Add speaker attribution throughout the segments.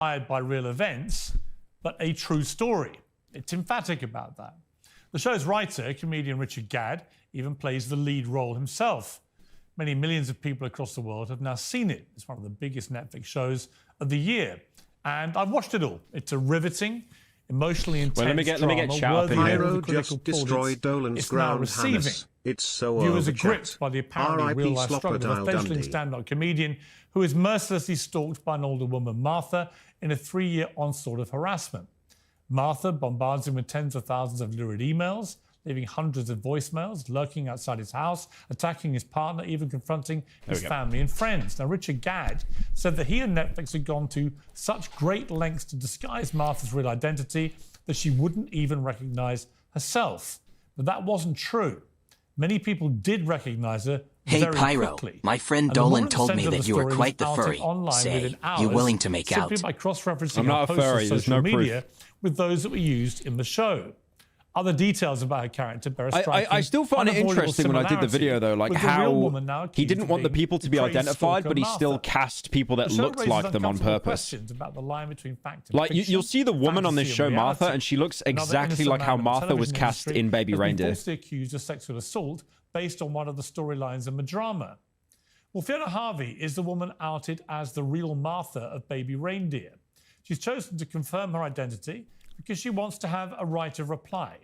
Speaker 1: inspired by real events, but a true story. It's emphatic about that. The show's writer, comedian Richard Gadd, even plays the lead role himself. Many millions of people across the world have now seen it. It's one of the biggest Netflix shows of the year. And I've watched it all. It's a riveting, emotionally intense
Speaker 2: let me get chat up in here.
Speaker 3: Pyro just destroyed Dolan's ground, Hannes. It's so
Speaker 1: Viewers are
Speaker 3: overchat.
Speaker 1: gripped by the apparently real-life struggle of a fledgling stand-up comedian who is mercilessly stalked by an older woman, Martha, in a 3-year onslaught of harassment. Martha bombards him with tens of thousands of lurid emails, leaving hundreds of voicemails, lurking outside his house, attacking his partner, even confronting his family and friends. Now, Richard Gadd said that he and Netflix had gone to such great lengths to disguise Martha's real identity that she wouldn't even recognise herself. But that wasn't true. Many people did recognise her very
Speaker 4: Pyro,
Speaker 1: quickly.
Speaker 4: my friend Dolan told me that you were quite the furry. Say, you willing to make out?
Speaker 1: Simply by cross-referencing
Speaker 2: I'm not a furry, there's no
Speaker 1: media with those that were used in the show. Other details about her character bear a striking,
Speaker 2: I still find it interesting when I did the video, though, like how he didn't want the people to be identified, but he still cast people that looked like them on purpose.
Speaker 1: About the line between fact and
Speaker 2: like, you'll see the woman on this show, Martha, and she looks exactly like how Martha was cast in Baby Reindeer.
Speaker 1: Falsely accused of sexual assault based on one of the storylines in the drama. Well, Fiona Harvey is the woman outed as the real Martha of Baby Reindeer. She's chosen to confirm her identity because she wants to have a right of reply.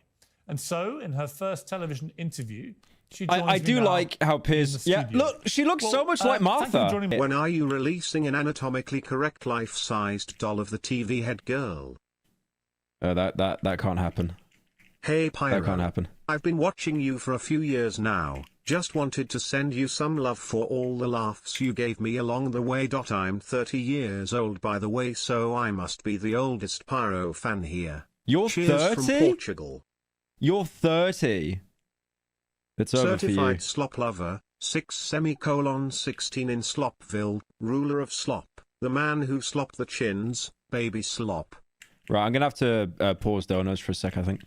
Speaker 1: And so, in her first television interview, she joins
Speaker 2: I do like how Piers... Yeah, look, she looks so much like Martha.
Speaker 3: When are you releasing an anatomically correct life-sized doll of the TV head girl?
Speaker 2: That can't happen.
Speaker 3: Hey, Pyro.
Speaker 2: That can't happen.
Speaker 3: I've been watching you for a few years now. Just wanted to send you some love for all the laughs you gave me along the way. I'm 30 years old, by the way, so I must be the oldest Pyro fan here.
Speaker 2: You're
Speaker 3: Cheers
Speaker 2: 30?
Speaker 3: from Portugal.
Speaker 2: You're 30. It's over for you.
Speaker 3: Certified slop lover, 6:16 in Slopville, ruler of slop, the man who slopped the chins, baby slop.
Speaker 2: Right, I'm going to have to pause donos for a sec, I think.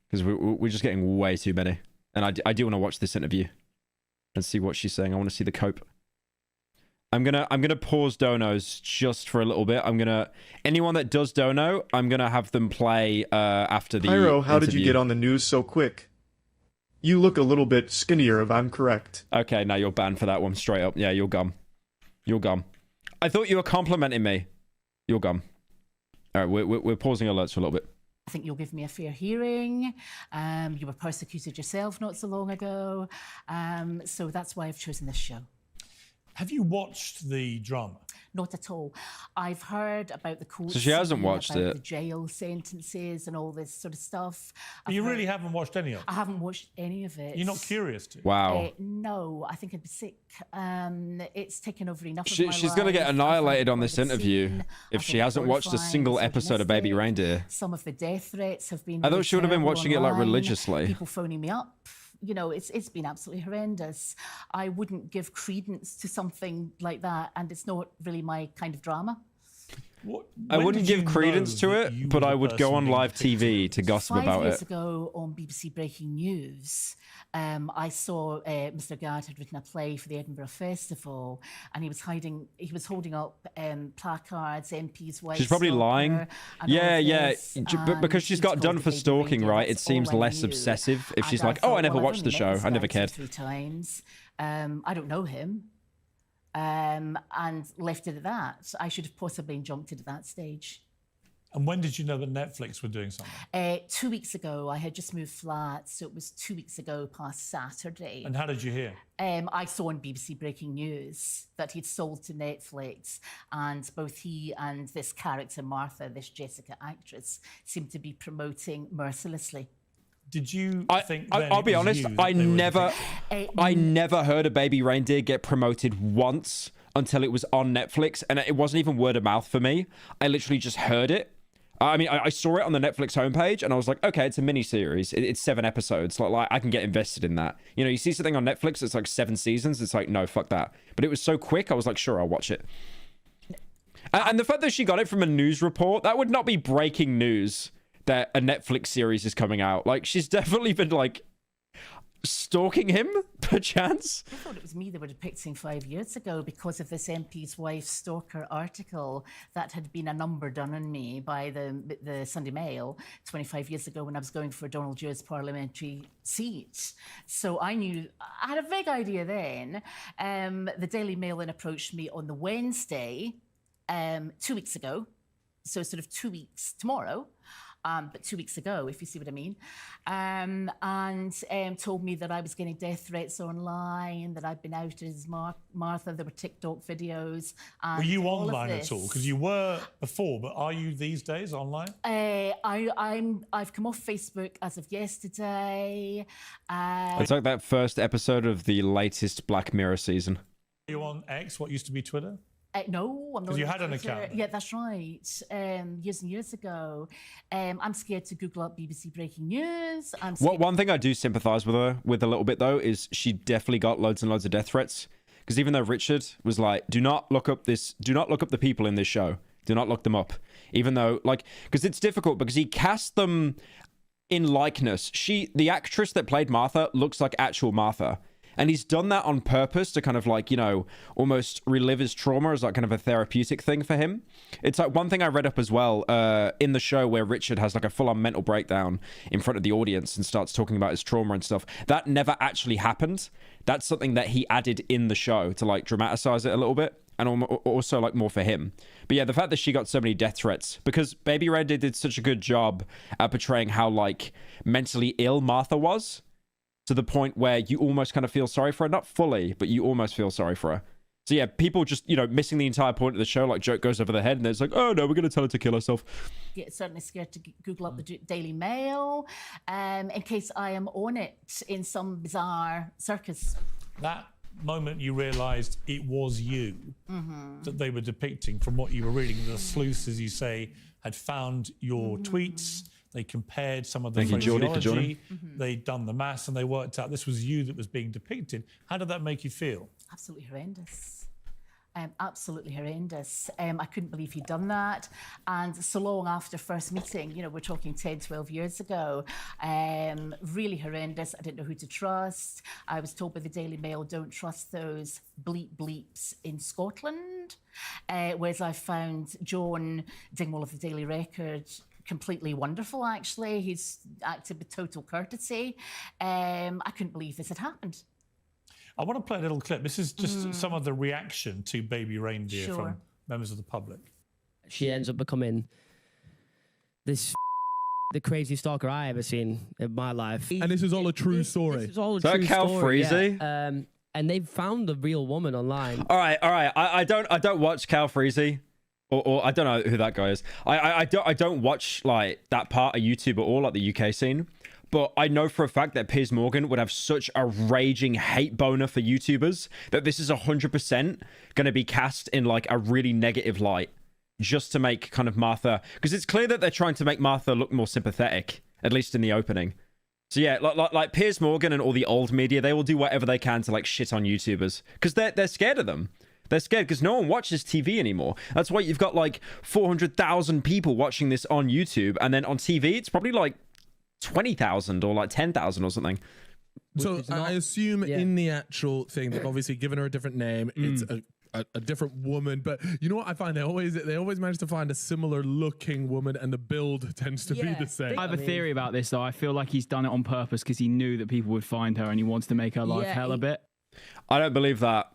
Speaker 2: Because we're just getting way too many. And I do want to watch this interview and see what she's saying. I want to see the cope. I'm gonna pause donos just for a little bit. Anyone that does dono, I'm gonna have them play after the
Speaker 5: Pyro, how
Speaker 2: interview.
Speaker 5: did you get on the news so quick? You look a little bit skinnier, if I'm correct.
Speaker 2: Okay, now you're banned for that one, straight up. Yeah, you're gum. You're gum. I thought you were complimenting me. You're gum. All right, we're pausing alerts for a little bit.
Speaker 6: I think you'll give me a fair hearing. You were persecuted yourself not so long ago. So that's why I've chosen this show.
Speaker 1: Have you watched the drama?
Speaker 6: Not at all. I've heard about the court.
Speaker 2: So she hasn't watched
Speaker 6: about
Speaker 2: it.
Speaker 6: The jail sentences and all this sort of stuff.
Speaker 1: But you really haven't watched any of it?
Speaker 6: I haven't watched any of it.
Speaker 1: You're not curious to?
Speaker 2: Wow.
Speaker 6: No, I think I'd be sick. It's taken over enough of my
Speaker 2: She's going to get annihilated on this interview if she hasn't watched a single episode of Baby Reindeer.
Speaker 6: Some of the death threats have been.
Speaker 2: I thought she would have been watching it like
Speaker 6: online.
Speaker 2: religiously.
Speaker 6: People phoning me up. You know, it's been absolutely horrendous. I wouldn't give credence to something like that, and it's not really my kind of drama.
Speaker 2: I wouldn't give credence to it, but I would go on live TV to gossip about
Speaker 6: 5 years
Speaker 2: it.
Speaker 6: ago on BBC Breaking News, I saw Mr. Gadd had written a play for the Edinburgh Festival, and he was holding up placards, MP's wife.
Speaker 2: She's probably lying. Yeah. But because she's got done for stalking, right? It seems less obsessive if she's like, "Oh, I never watched the show. I never cared."
Speaker 6: 3 times. I don't know him. And left it at that. I should have possibly jumped it at that stage.
Speaker 1: And when did you know that Netflix were doing something?
Speaker 6: 2 weeks ago. I had just moved flats, so it was 2 weeks ago past Saturday.
Speaker 1: And how did you hear?
Speaker 6: I saw on BBC Breaking News that he'd sold to Netflix, and both he and this character, Martha, this Jessica actress, seemed to be promoting mercilessly.
Speaker 1: Did you think
Speaker 2: I'll be honest, I never heard a Baby Reindeer get promoted once until it was on Netflix, and it wasn't even word of mouth for me. I literally just heard it. I mean, I saw it on the Netflix homepage, and I was like, okay, it's a mini-series. It's 7 episodes. Like, I can get invested in that. You know, you see something on Netflix, it's like 7 seasons. It's like, no, fuck that. But it was so quick, I was like, sure, I'll watch it. And the fact that she got it from a news report, that would not be breaking news that a Netflix series is coming out. Like, she's definitely been like... stalking him, perchance?
Speaker 6: I thought it was me they were depicting 5 years ago because of this MP's wife stalker article that had been a number done on me by the Sunday Mail 25 years ago when I was going for Donald Du's parliamentary seat. So I had a vague idea then. The Daily Mail then approached me on the Wednesday, 2 weeks ago. So sort of 2 weeks tomorrow. But 2 weeks ago, if you see what I mean, and told me that I was getting death threats online, that I'd been outed as Martha, there were TikTok videos. And
Speaker 1: were you online at all? Because you were before, but are you these days online?
Speaker 6: I've come off Facebook as of yesterday.
Speaker 2: It's like that first episode of the latest Black Mirror season.
Speaker 1: Are you on X, what used to be Twitter?
Speaker 6: No, I'm not.
Speaker 1: Because you had an account.
Speaker 6: Yeah, that's right. Years and years ago. I'm scared to Google up BBC breaking news.
Speaker 2: One thing I do sympathise with her with a little bit though is she definitely got loads and loads of death threats. Because even though Richard was like, do not look up the people in this show. Do not look them up. Even though, like, because it's difficult because he cast them in likeness. The actress that played Martha looks like actual Martha. And he's done that on purpose to kind of like, you know, almost relive his trauma as like kind of a therapeutic thing for him. It's like one thing I read up as well in the show where Richard has like a full-on mental breakdown in front of the audience and starts talking about his trauma and stuff. That never actually happened. That's something that he added in the show to like dramatize it a little bit and also like more for him. But yeah, the fact that she got so many death threats because Baby Reindeer did such a good job at portraying how like mentally ill Martha was. To the point where you almost kind of feel sorry for her. Not fully, but you almost feel sorry for her. So yeah, people just, you know, missing the entire point of the show, like joke goes over their head and it's like, oh no, we're going to tell her to kill herself.
Speaker 6: Yeah, certainly scared to Google up the Daily Mail in case I am on it in some bizarre circus.
Speaker 1: That moment you realised it was you that they were depicting from what you were reading. The sleuths, as you say, had found your tweets. They compared some of the phraseology, they'd done the maths, and they worked out this was you that was being depicted. How did that make you feel?
Speaker 6: Absolutely horrendous. Absolutely horrendous. I couldn't believe he'd done that. And so long after first meeting, you know, we're talking 10, 12 years ago, really horrendous. I didn't know who to trust. I was told by the Daily Mail, don't trust those bleeps in Scotland. Whereas I found John Dingwall of the Daily Record completely wonderful, actually. He's acted with total courtesy. I couldn't believe this had happened.
Speaker 1: I want to play a little clip. This is just some of the reaction to Baby Reindeer from members of the public.
Speaker 7: She ends up becoming the craziest stalker I ever seen in my life.
Speaker 8: And this is all a true story.
Speaker 7: This is all a true
Speaker 2: Cal
Speaker 7: story.
Speaker 2: Freezy?
Speaker 7: Yeah. And they've found the real woman online.
Speaker 2: All right. I don't watch Cal Freezy. Or I don't know who that guy is. I don't watch like that part of YouTube at all, like the UK scene. But I know for a fact that Piers Morgan would have such a raging hate boner for YouTubers that this is 100% going to be cast in like a really negative light just to make kind of Martha, because it's clear that they're trying to make Martha look more sympathetic, at least in the opening. So yeah, like Piers Morgan and all the old media, they will do whatever they can to like shit on YouTubers because they're scared of them. They're scared because no one watches TV anymore. That's why you've got like 400,000 people watching this on YouTube, and then on TV it's probably like 20,000 or like 10,000 or something.
Speaker 8: So I assume in the actual thing, they've obviously given her a different name. It's a different woman, but you know what I find? They always manage to find a similar looking woman, and the build tends to be the same.
Speaker 9: I have a theory about this though. I feel like he's done it on purpose because he knew that people would find her and he wants to make her life hell a bit.
Speaker 2: I don't believe that.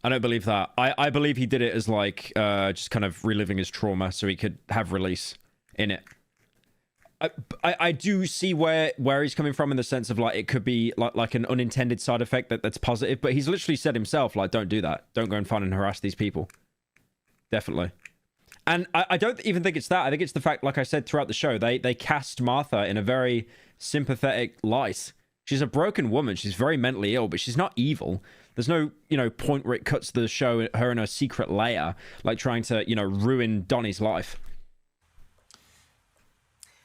Speaker 2: I believe he did it as like just kind of reliving his trauma so he could have release in it. I do see where he's coming from in the sense of like it could be like an unintended side effect that's positive, but he's literally said himself like, don't do that, don't go and find and harass these people. Definitely. And I don't even think it's that. I think it's the fact, like I said throughout the show, they cast Martha in a very sympathetic light. She's a broken woman, she's very mentally ill, but she's not evil. There's no, point where it cuts to the show her in a secret lair, like trying to, ruin Donnie's life.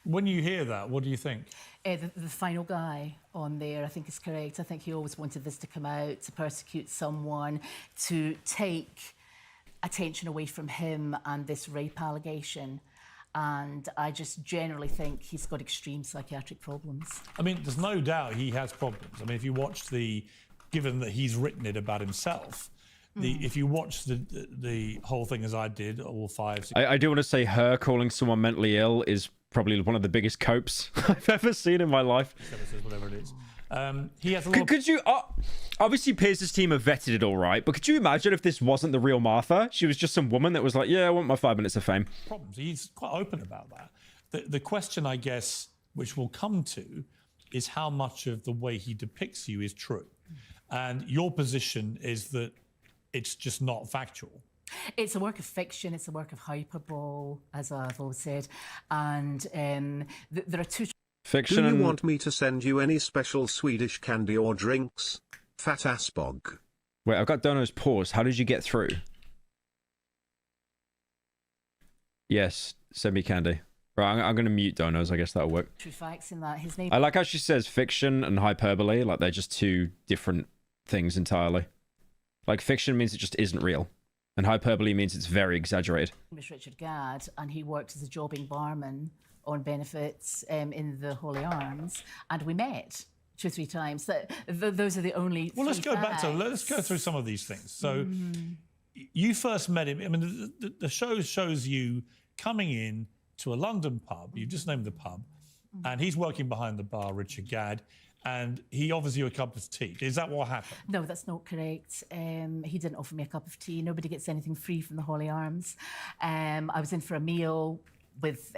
Speaker 1: When you hear that, what do you think?
Speaker 6: The final guy on there, I think, is correct. I think he always wanted this to come out, to persecute someone, to take attention away from him and this rape allegation. And I just generally think he's got extreme psychiatric problems.
Speaker 1: I mean, there's no doubt he has problems. I mean, if you watch given that he's written it about himself, if you watch the whole thing as I did, all 5, 6...
Speaker 2: I do want to say her calling someone mentally ill is probably one of the biggest copes I've ever seen in my life.
Speaker 1: Whatever it is. He has a lot
Speaker 2: could you... obviously, Pierce's team have vetted it all right, but could you imagine if this wasn't the real Martha? She was just some woman that was like, yeah, I want my 5 minutes of fame.
Speaker 1: Problems. He's quite open about that. The question, I guess, which we'll come to, is how much of the way he depicts you is true. And your position is that it's just not factual.
Speaker 6: It's a work of fiction. It's a work of hyperbole, as I've always said. And there are two...
Speaker 2: Fiction.
Speaker 3: Do you want me to send you any special Swedish candy or drinks? Fat Asbog.
Speaker 2: Wait, I've got Dono's pause. How did you get through? Yes, send me candy. Right, I'm going to mute Dono's. I guess that'll work.
Speaker 6: True facts in that. His name...
Speaker 2: I like how she says fiction and hyperbole. Like, they're just two different things entirely. Like, fiction means it just isn't real. And hyperbole means it's very exaggerated.
Speaker 6: His name was Richard Gadd, and he worked as a jobbing barman on benefits in the Holy Arms, and we met 2 or 3 times. Those are the only...
Speaker 1: Well, let's go back to... Let's go through some of these things. So, you first met him... I mean, the show shows you coming in to a London pub. You just named the pub. And he's working behind the bar, Richard Gadd. And he offers you a cup of tea. Is that what happened?
Speaker 6: No, that's not correct. He didn't offer me a cup of tea. Nobody gets anything free from the Holy Arms. I was in for a meal with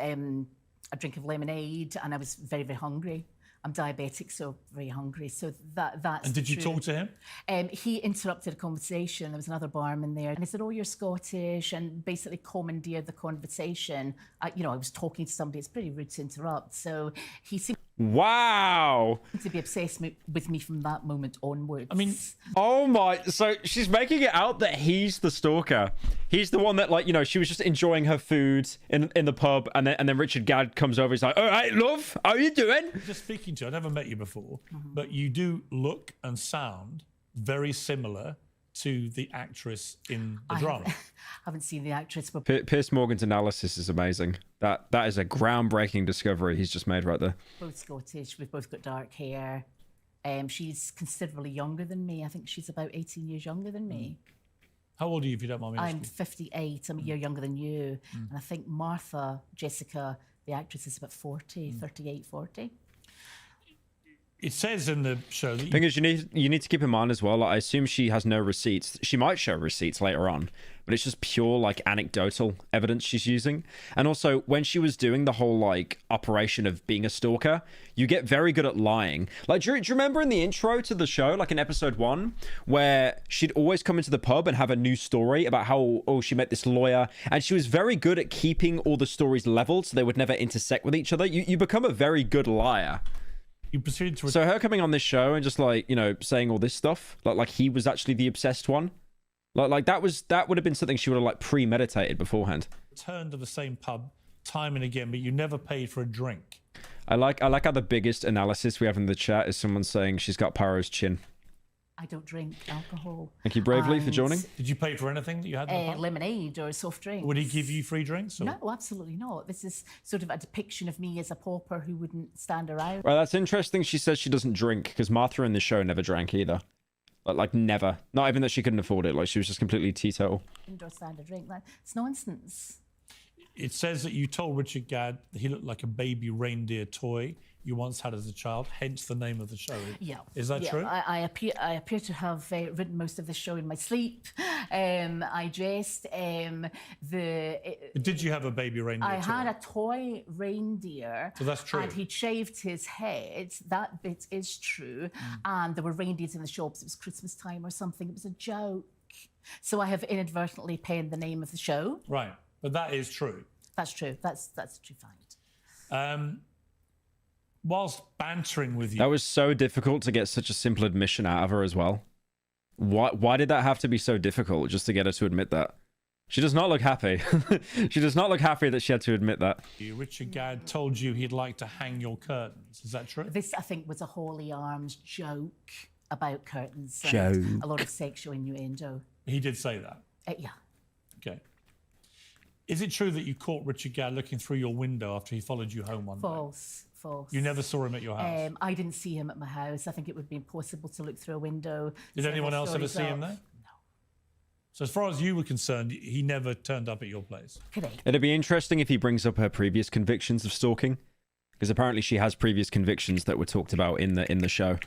Speaker 6: a drink of lemonade, and I was very, very hungry. I'm diabetic, so very hungry. So that's...
Speaker 1: And did you talk to him?
Speaker 6: He interrupted a conversation. There was another barman there, and he said, "Oh, you're Scottish," and basically commandeered the conversation. I was talking to somebody. It's pretty rude to interrupt. So he seemed...
Speaker 2: Wow.
Speaker 6: ...to be obsessed with me from that moment onwards.
Speaker 1: I mean...
Speaker 2: Oh my... So she's making it out that he's the stalker. He's the one that, like, she was just enjoying her food in the pub, and then Richard Gadd comes over. He's like, "All right, love, how are you doing?"
Speaker 1: Just speaking to you, I never met you before, but you do look and sound very similar to the actress in the drama.
Speaker 6: I haven't seen the actress, but...
Speaker 2: Piers Morgan's analysis is amazing. That is a groundbreaking discovery he's just made right there.
Speaker 6: Both Scottish. We've both got dark hair. She's considerably younger than me. I think she's about 18 years younger than me.
Speaker 1: How old are you, if you don't mind me asking?
Speaker 6: I'm 58. I'm a year younger than you. And I think Jessica, the actress, is about 40, 38, 40.
Speaker 1: It says in the show that...
Speaker 2: Thing is, you need to keep in mind as well, like, I assume she has no receipts. She might show receipts later on, but it's just pure, like, anecdotal evidence she's using. And also, when she was doing the whole, like, operation of being a stalker, you get very good at lying. Like, do you remember in the intro to the show, like in episode 1, where she'd always come into the pub and have a new story about how, she met this lawyer, and she was very good at keeping all the stories leveled so they would never intersect with each other. You become a very good liar.
Speaker 1: You proceeded to...
Speaker 2: So her coming on this show and just, like, saying all this stuff, like he was actually the obsessed one, like that would have been something she would have, like, premeditated beforehand.
Speaker 1: Returned to the same pub time and again, but you never paid for a drink.
Speaker 2: I like how the biggest analysis we have in the chat is someone saying she's got Pyro's chin.
Speaker 6: I don't drink alcohol.
Speaker 2: Thank you, Bravely, for joining.
Speaker 1: Did you pay for anything that you had in the pub?
Speaker 6: Lemonade or soft drinks.
Speaker 1: Would he give you free drinks? Or?
Speaker 6: No, absolutely not. This is sort of a depiction of me as a pauper who wouldn't stand around.
Speaker 2: Well, that's interesting. She says she doesn't drink, because Martha in the show never drank either. Like, never. Not even that she couldn't afford it. Like, she was just completely teetotal.
Speaker 6: Indoor stand a drink. It's nonsense.
Speaker 1: It says that you told Richard Gadd that he looked like a baby reindeer toy you once had as a child, hence the name of the show.
Speaker 6: Yeah.
Speaker 1: Is that true?
Speaker 6: I appear to have written most of the show in my sleep. I dressed.
Speaker 1: Did you have a baby reindeer
Speaker 6: I
Speaker 1: toy?
Speaker 6: had a toy reindeer.
Speaker 1: So that's true.
Speaker 6: And he'd shaved his head. That bit is true. And there were reindeers in the shops. It was Christmas time or something. It was a joke. So I have inadvertently penned the name of the show.
Speaker 1: Right. But that is true.
Speaker 6: That's true. That's a true fact.
Speaker 1: Whilst bantering with you...
Speaker 2: That was so difficult to get such a simple admission out of her as well. Why did that have to be so difficult just to get her to admit that? She does not look happy. She does not look happy that she had to admit that.
Speaker 1: Richard Gadd told you he'd like to hang your curtains. Is that true?
Speaker 6: This, I think, was a Holy Arms joke about curtains.
Speaker 2: Joke.
Speaker 6: A lot of sexual innuendo.
Speaker 1: He did say that?
Speaker 6: Yeah.
Speaker 1: Okay. Is it true that you caught Richard Gadd looking through your window after he followed you home one day?
Speaker 6: False.
Speaker 1: You never saw him at your house?
Speaker 6: I didn't see him at my house. I think it would be impossible to look through a window.
Speaker 1: Did anyone else ever see him there?
Speaker 6: No.
Speaker 1: So as far as you were concerned, he never turned up at your place?
Speaker 6: Correct.
Speaker 2: It'd be interesting if he brings up her previous convictions of stalking, because apparently she has previous convictions that were talked about in the show.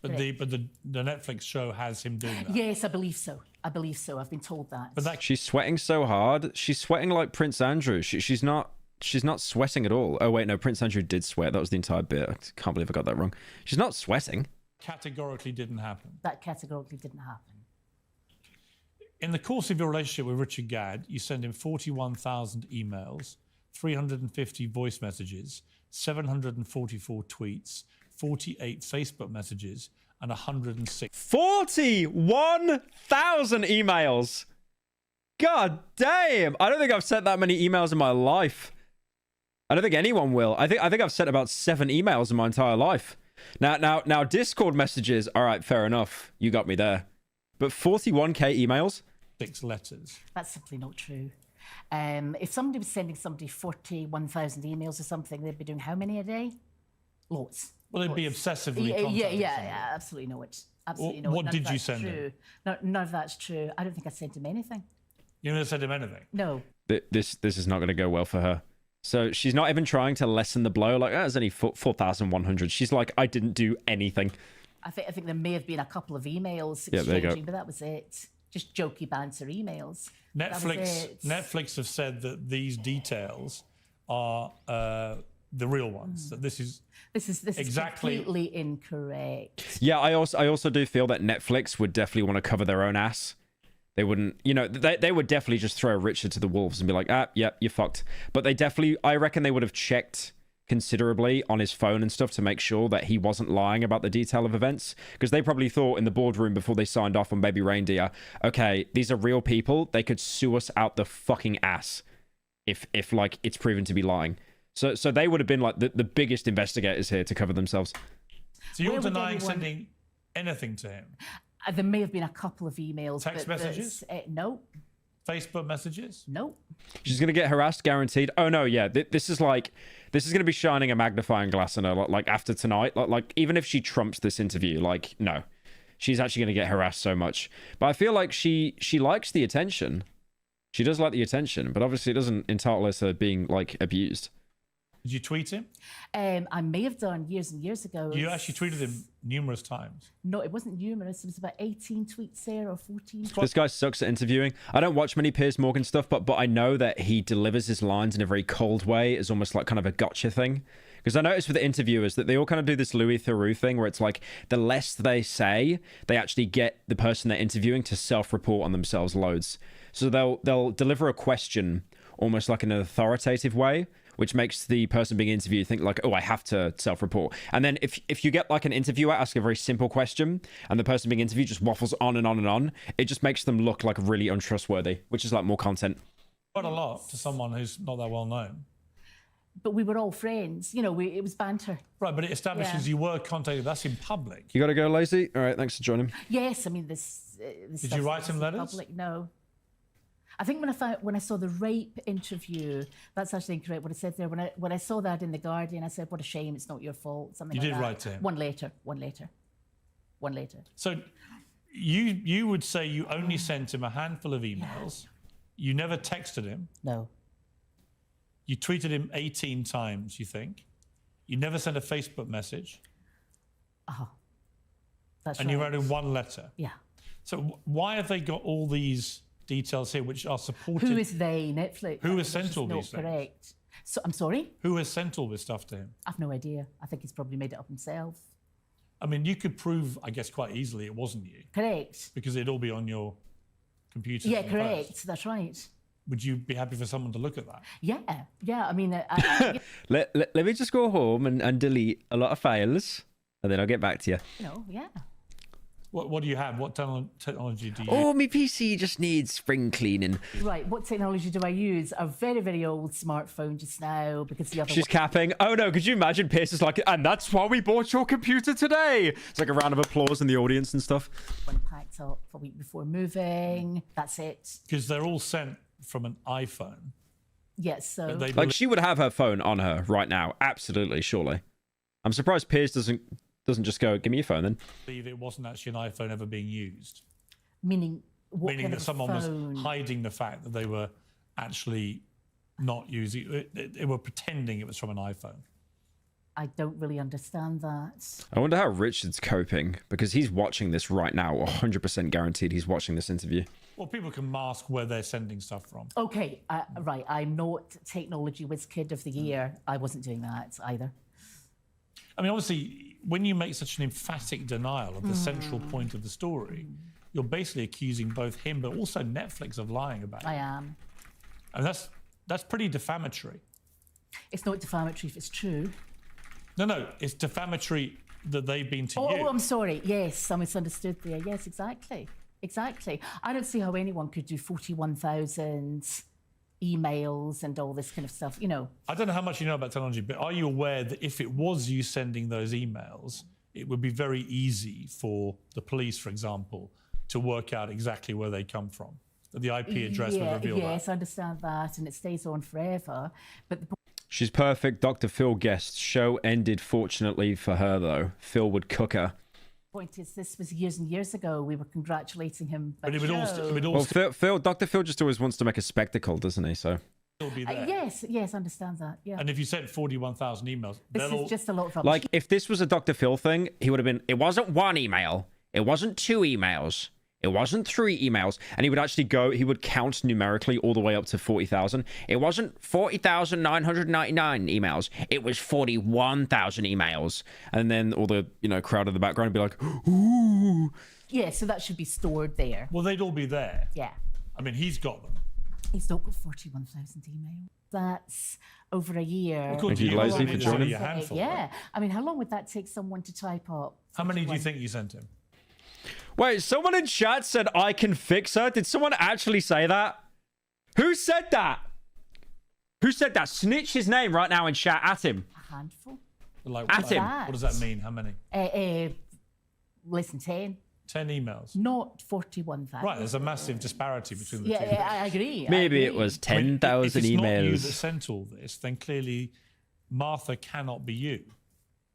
Speaker 1: But the Netflix show has him doing that?
Speaker 6: Yes, I believe so. I've been told that.
Speaker 1: But
Speaker 2: she's sweating so hard. She's sweating like Prince Andrew. She's not sweating at all. Oh wait, no, Prince Andrew did sweat. That was the entire bit. I can't believe I got that wrong. She's not sweating.
Speaker 1: Categorically didn't happen.
Speaker 6: That categorically didn't happen.
Speaker 1: In the course of your relationship with Richard Gadd, you send him 41,000 emails, 350 voice messages, 744 tweets, 48 Facebook messages, and 106.
Speaker 2: 41,000 emails. God damn! I don't think I've sent that many emails in my life. I don't think anyone will. I think I've sent about 7 emails in my entire life. Now, Discord messages. All right, fair enough. You got me there. But 41k emails.
Speaker 1: 6 letters.
Speaker 6: That's simply not true. If somebody was sending somebody 41,000 emails or something, they'd be doing how many a day? Lots.
Speaker 1: Well, they'd be obsessively contacting
Speaker 6: yeah, absolutely not. Absolutely not.
Speaker 1: What did you send him?
Speaker 6: None of that's true. I don't think I sent him anything.
Speaker 1: You never sent him anything?
Speaker 6: No.
Speaker 2: This is not going to go well for her. So she's not even trying to lessen the blow. Like, there's only 4,100. She's like, I didn't do anything.
Speaker 6: I think there may have been a couple of emails
Speaker 2: exchanging, there you go.
Speaker 6: But that was it. Just jokey banter emails.
Speaker 1: Netflix have said that these details are the real ones. That this is exactly
Speaker 6: completely incorrect.
Speaker 2: Yeah, I also do feel that Netflix would definitely want to cover their own ass. They wouldn't, they would definitely just throw Richard to the wolves and be like, yeah, you're fucked. But I reckon they would have checked considerably on his phone and stuff to make sure that he wasn't lying about the detail of events, because they probably thought in the boardroom before they signed off on Baby Reindeer, okay, these are real people, they could sue us out the fucking ass if like it's proven to be lying. So they would have been like the biggest investigators here to cover themselves.
Speaker 1: So you're denying sending anything to him?
Speaker 6: There may have been a couple of emails.
Speaker 1: Text messages?
Speaker 6: No.
Speaker 1: Facebook messages?
Speaker 6: No.
Speaker 2: She's gonna get harassed, guaranteed. Oh no, yeah. This is gonna be shining a magnifying glass on her. Like after tonight, like even if she trumps this interview, like no, she's actually gonna get harassed so much. But I feel like she likes the attention. She does like the attention, but obviously it doesn't entitle her to being like abused.
Speaker 1: Did you tweet him?
Speaker 6: I may have done years and years ago.
Speaker 1: You actually tweeted him numerous times.
Speaker 6: No, it wasn't numerous. It was about 18 tweets there or 14.
Speaker 2: This guy sucks at interviewing. I don't watch many Piers Morgan stuff, but I know that he delivers his lines in a very cold way. It's almost like kind of a gotcha thing. Because I noticed with the interviewers that they all kind of do this Louis Theroux thing where it's like the less they say, they actually get the person they're interviewing to self-report on themselves loads. So they'll deliver a question almost like in an authoritative way, which makes the person being interviewed think like, oh, I have to self-report. And then if you get like an interviewer ask a very simple question and the person being interviewed just waffles on and on and on, it just makes them look like really untrustworthy, which is like more content.
Speaker 1: Quite a lot to someone who's not that well known.
Speaker 6: But we were all friends. It was banter.
Speaker 1: Right, but it establishes you were contacted. That's in public.
Speaker 2: You got to go, Lacey? All right, thanks for joining.
Speaker 6: Yes, I mean, this
Speaker 1: Did you write him letters?
Speaker 6: Public, no. I think when I saw the rape interview, that's actually incorrect what I said there. When I saw that in The Guardian, I said, what a shame, it's not your fault. Something
Speaker 1: you
Speaker 6: like
Speaker 1: did
Speaker 6: that.
Speaker 1: Write to him?
Speaker 6: One later.
Speaker 1: So you would say you only sent him a handful of emails. You never texted him.
Speaker 6: No.
Speaker 1: You tweeted him 18 times, you think. You never sent a Facebook message.
Speaker 6: That's
Speaker 1: and
Speaker 6: right.
Speaker 1: you wrote him one letter.
Speaker 6: Yeah.
Speaker 1: So why have they got all these details here which are supported?
Speaker 6: Who is they? Netflix.
Speaker 1: Who has sent all these things?
Speaker 6: Correct. So I'm sorry?
Speaker 1: Who has sent all this stuff to him?
Speaker 6: I've no idea. I think he's probably made it up himself.
Speaker 1: I mean, you could prove, I guess, quite easily it wasn't you.
Speaker 6: Correct.
Speaker 1: Because it'd all be on your computer.
Speaker 6: Yeah, correct. That's right.
Speaker 1: Would you be happy for someone to look at that?
Speaker 6: Yeah. I mean,
Speaker 2: let me just go home and delete a lot of files, and then I'll get back to you.
Speaker 6: Yeah.
Speaker 1: What do you have? What technology do you use?
Speaker 2: Oh, my PC just needs spring cleaning.
Speaker 6: Right, what technology do I use? A very, very old smartphone just now because the other
Speaker 2: She's capping. Oh no, could you imagine Pierce is like, and that's why we bought your computer today. It's like a round of applause in the audience and stuff.
Speaker 6: One packed up a week before moving. That's it.
Speaker 1: Because they're all sent from an iPhone.
Speaker 6: Yes, so
Speaker 2: like she would have her phone on her right now. Absolutely, surely. I'm surprised Piers doesn't just go, give me your phone then.
Speaker 1: Believe it wasn't actually an iPhone ever being used.
Speaker 6: Meaning what?
Speaker 1: Meaning that someone was hiding the fact that they were actually not using it. They were pretending it was from an iPhone.
Speaker 6: I don't really understand that.
Speaker 2: I wonder how Richard's coping, because he's watching this right now. 100% guaranteed he's watching this interview.
Speaker 1: Well, people can mask where they're sending stuff from.
Speaker 6: Okay, right. I'm not Technology Whiz Kid of the Year. I wasn't doing that either.
Speaker 1: I mean, obviously, when you make such an emphatic denial of the central point of the story, you're basically accusing both him but also Netflix of lying about it.
Speaker 6: I am.
Speaker 1: And that's pretty defamatory.
Speaker 6: It's not defamatory if it's true.
Speaker 1: No, it's defamatory that they've been to you.
Speaker 6: Oh, I'm sorry. Yes, I misunderstood there. Yes, exactly. Exactly. I don't see how anyone could do 41,000 emails and all this kind of stuff, you know.
Speaker 1: I don't know how much you know about technology, but are you aware that if it was you sending those emails, it would be very easy for the police, for example, to work out exactly where they come from? That the IP address would reveal that.
Speaker 6: Yes, I understand that, and it stays on forever. But
Speaker 2: She's perfect. Dr. Phil guest. Show ended fortunately for her, though. Phil would cook her.
Speaker 6: Point is, this was years and years ago. We were congratulating him.
Speaker 1: But it would also
Speaker 2: well, Dr. Phil just always wants to make a spectacle, doesn't he? So
Speaker 1: be there.
Speaker 6: Yes, I understand that. Yeah.
Speaker 1: And if you sent 41,000 emails,
Speaker 6: this is just a lot of rubbish.
Speaker 2: Like, if this was a Dr. Phil thing, he would have been. It wasn't one email. It wasn't two emails. It wasn't 3 emails. And he would actually go, he would count numerically all the way up to 40,000. It wasn't 40,999 emails. It was 41,000 emails. And then all the, crowd in the background would be like, ooh.
Speaker 6: Yeah, so that should be stored there.
Speaker 1: Well, they'd all be there.
Speaker 6: Yeah.
Speaker 1: I mean, he's got them.
Speaker 6: He's not got 41,000 emails. That's over a year.
Speaker 2: Are you lazy for joining?
Speaker 6: Yeah. I mean, how long would that take someone to type up?
Speaker 1: How many do you think you sent him?
Speaker 2: Wait, someone in chat said I can fix her. Did someone actually say that? Who said that? Who said that? Snitch his name right now in chat at him.
Speaker 6: A handful.
Speaker 2: At him.
Speaker 1: What does that mean? How many?
Speaker 6: Less than 10.
Speaker 1: 10 emails.
Speaker 6: Not 41,000.
Speaker 1: Right, there's a massive disparity between the two.
Speaker 6: Yeah, I agree.
Speaker 2: Maybe it was 10,000 emails.
Speaker 1: If it's not you that sent all this, then clearly Martha cannot be you.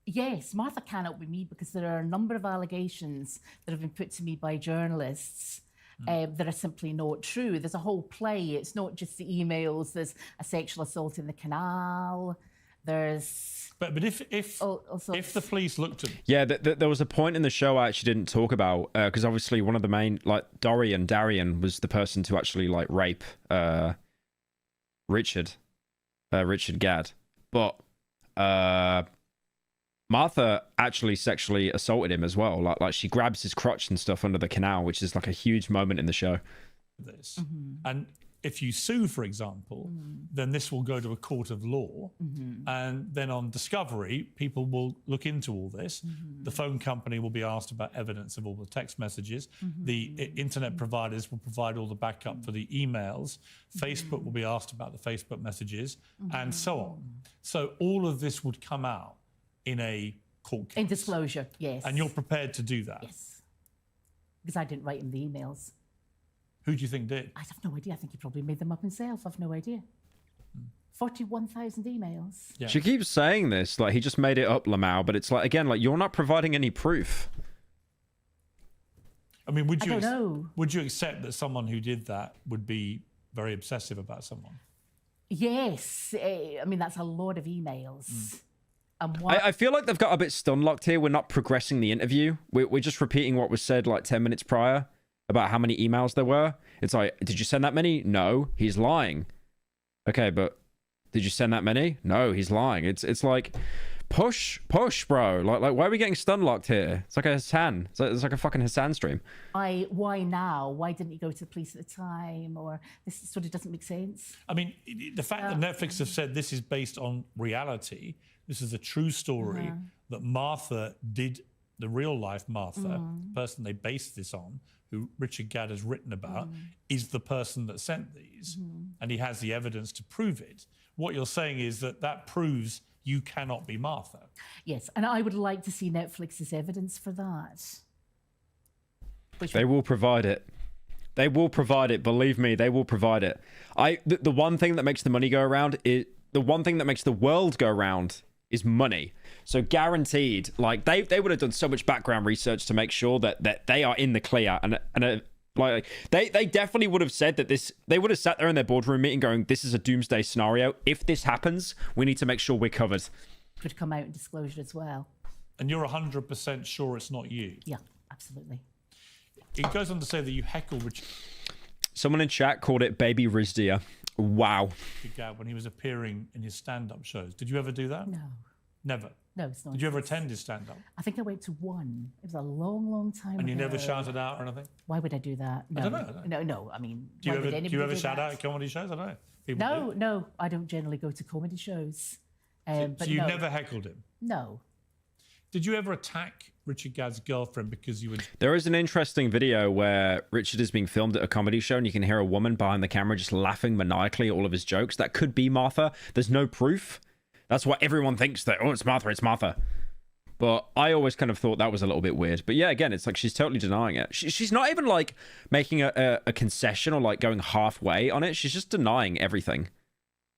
Speaker 6: Yes, Martha cannot be me because there are a number of allegations that have been put to me by journalists that are simply not true. There's a whole play. It's not just the emails. There's a sexual assault in the canal. There's...
Speaker 1: But if the police looked at...
Speaker 2: Yeah, there was a point in the show I actually didn't talk about because obviously one of the main... Like, Darian was the person to actually, like, rape Richard Gadd. But... Martha actually sexually assaulted him as well. Like she grabs his crotch and stuff under the canal, which is like a huge moment in the show.
Speaker 1: This. And if you sue, for example, then this will go to a court of law. And then on discovery, people will look into all this. The phone company will be asked about evidence of all the text messages. The internet providers will provide all the backup for the emails. Facebook will be asked about the Facebook messages and so on. So all of this would come out in a court case.
Speaker 6: In disclosure, yes.
Speaker 1: And you're prepared to do that?
Speaker 6: Yes. Because I didn't write him the emails.
Speaker 1: Who do you think did?
Speaker 6: I have no idea. I think he probably made them up himself. I've no idea. 41,000 emails.
Speaker 2: Yeah. She keeps saying this, like he just made it up, Lamau, but it's like, again, like you're not providing any proof.
Speaker 1: I mean, would you accept that someone who did that would be very obsessive about someone?
Speaker 6: Yes. I mean, that's a lot of emails.
Speaker 2: I feel like they've got a bit stun-locked here. We're not progressing the interview. We're just repeating what was said like 10 minutes prior about how many emails there were. It's like, did you send that many? No, he's lying. Okay, but did you send that many? No, he's lying. It's like, push, bro. Like, why are we getting stun-locked here? It's like a Hassan. It's like a fucking Hassan stream.
Speaker 6: Why now? Why didn't you go to the police at the time? Or this sort of doesn't make sense.
Speaker 1: I mean, the fact that Netflix have said this is based on reality, this is a true story, that Martha did, the real life Martha, the person they based this on, who Richard Gadd has written about, is the person that sent these. And he has the evidence to prove it. What you're saying is that proves you cannot be Martha.
Speaker 6: Yes, and I would like to see Netflix's evidence for that.
Speaker 2: They will provide it. They will provide it. Believe me, they will provide it. The one thing that makes the money go around is the one thing that makes the world go round is money. So guaranteed, like they would have done so much background research to make sure that they are in the clear, and like they definitely would have said that they would have sat there in their boardroom meeting going, this is a doomsday scenario. If this happens, we need to make sure we're covered.
Speaker 6: Could come out in disclosure as well.
Speaker 1: And you're 100% sure it's not you?
Speaker 6: Yeah, absolutely.
Speaker 1: It goes on to say that you heckle Richard.
Speaker 2: Someone in chat called it Baby Rizdia. Wow.
Speaker 1: When he was appearing in his stand-up shows. Did you ever do that?
Speaker 6: No.
Speaker 1: Never?
Speaker 6: No, it's not.
Speaker 1: Did you ever attend his stand-up?
Speaker 6: I think I went to one. It was a long, long time ago.
Speaker 1: And you never shouted out or anything?
Speaker 6: Why would I do that? No.
Speaker 1: I don't know.
Speaker 6: No, I mean,
Speaker 1: do you ever shout out at comedy shows? I don't know. People do.
Speaker 6: No, I don't generally go to comedy shows.
Speaker 1: So you never heckled him?
Speaker 6: No.
Speaker 1: Did you ever attack Richard Gadd's girlfriend because you would...
Speaker 2: There is an interesting video where Richard is being filmed at a comedy show and you can hear a woman behind the camera just laughing maniacally at all of his jokes. That could be Martha. There's no proof. That's why everyone thinks that, oh, it's Martha, it's Martha. But I always kind of thought that was a little bit weird. But yeah, again, it's like she's totally denying it. She's not even like making a concession or like going halfway on it. She's just denying everything.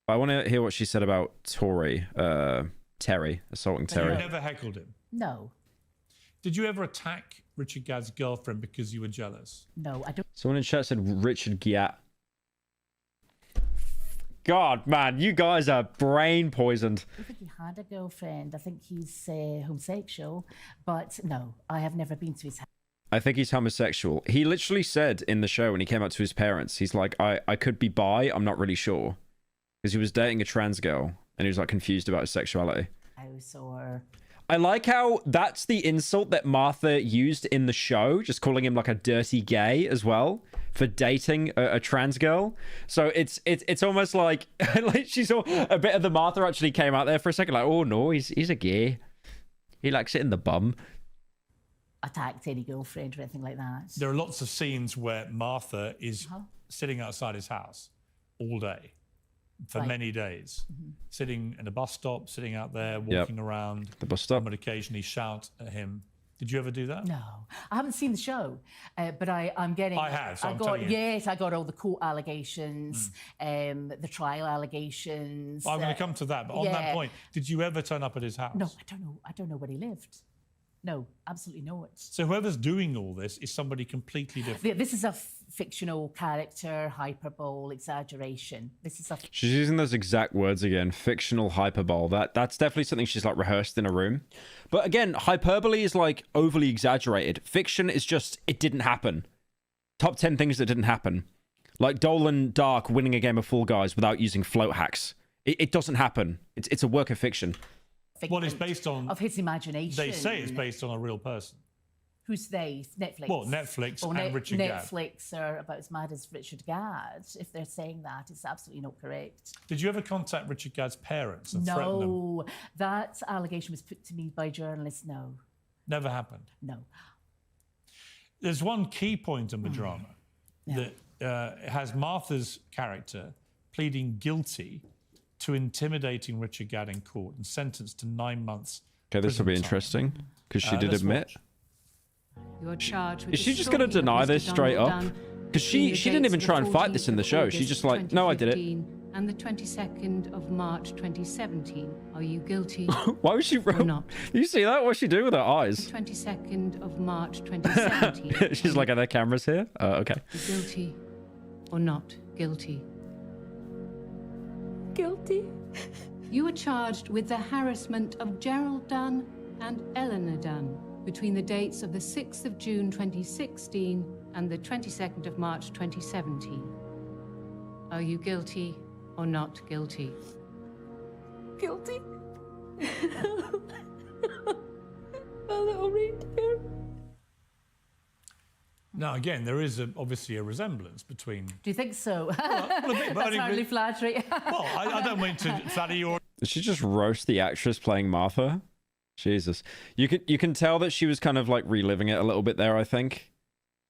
Speaker 2: I want to hear what she said about Terry assaulting Terry.
Speaker 1: You never heckled him?
Speaker 6: No.
Speaker 1: Did you ever attack Richard Gadd's girlfriend because you were jealous?
Speaker 6: No, I don't.
Speaker 2: Someone in chat said Richard Gadd. God, man, you guys are brain poisoned.
Speaker 6: I think he had a girlfriend. I think he's homosexual. But no, I have never been to his house.
Speaker 2: I think he's homosexual. He literally said in the show when he came out to his parents, he's like, I could be bi, I'm not really sure. Because he was dating a trans girl and he was like confused about his sexuality. I like how that's the insult that Martha used in the show, just calling him like a dirty gay as well for dating a trans girl. So it's almost like she saw a bit of the Martha actually came out there for a second, like, oh no, he's a gay. He likes it in the bum.
Speaker 6: Attacked any girlfriend or anything like that.
Speaker 1: There are lots of scenes where Martha is sitting outside his house all day. For many days, sitting in a bus stop, sitting out there, walking around
Speaker 2: the bus stop,
Speaker 1: and occasionally shout at him. Did you ever do that?
Speaker 6: No, I haven't seen the show, but I'm getting.
Speaker 1: I have. So
Speaker 6: I got all the court allegations, the trial allegations.
Speaker 1: Well, I'm going to come to that, but on that point, did you ever turn up at his house?
Speaker 6: No, I don't know. I don't know where he lived. No, absolutely not.
Speaker 1: So whoever's doing all this is somebody completely different.
Speaker 6: This is a fictional character, hyperbole, exaggeration.
Speaker 2: She's using those exact words again. Fictional hyperbole. That's definitely something she's like rehearsed in a room. But again, hyperbole is like overly exaggerated. Fiction is just, it didn't happen. Top 10 things that didn't happen. Like Dolan Dark winning a game of Fall Guys without using float hacks. It doesn't happen. It's a work of fiction.
Speaker 1: Well, it's based on...
Speaker 6: Of his imagination.
Speaker 1: They say it's based on a real person.
Speaker 6: Who's they? Netflix?
Speaker 1: Well, Netflix and Richard Gadd.
Speaker 6: Netflix are about as mad as Richard Gadd. If they're saying that, it's absolutely not correct.
Speaker 1: Did you ever contact Richard Gadd's parents and threaten them?
Speaker 6: No, that allegation was put to me by journalists, no.
Speaker 1: Never happened?
Speaker 6: No.
Speaker 1: There's one key point in the drama that has Martha's character pleading guilty to intimidating Richard Gadd in court and sentenced to 9 months.
Speaker 2: Okay, this will be interesting because she did admit.
Speaker 10: You're charged with
Speaker 2: Is she just going to deny this straight up? Because she didn't even try and fight this in the show. She just like, no, I did it.
Speaker 10: And the 22nd of March 2017. Are you guilty?
Speaker 2: Why was she
Speaker 10: or not?
Speaker 2: You see that? What's she doing with her eyes?
Speaker 10: The 22nd of March 2017.
Speaker 2: She's like, are there cameras here? Okay.
Speaker 10: Guilty or not guilty?
Speaker 11: Guilty.
Speaker 10: You were charged with the harassment of Gerald Dunn and Eleanor Dunn between the dates of the 6th of June 2016 and the 22nd of March 2017. Are you guilty or not guilty?
Speaker 11: Guilty. A little reindeer.
Speaker 1: Now, again, there is obviously a resemblance between...
Speaker 6: Do you think so?
Speaker 1: Well, a bit, but
Speaker 6: that's hardly flattering.
Speaker 1: Well, I don't mean to flatter you.
Speaker 2: Did she just roast the actress playing Martha? Jesus. You can tell that she was kind of like reliving it a little bit there, I think.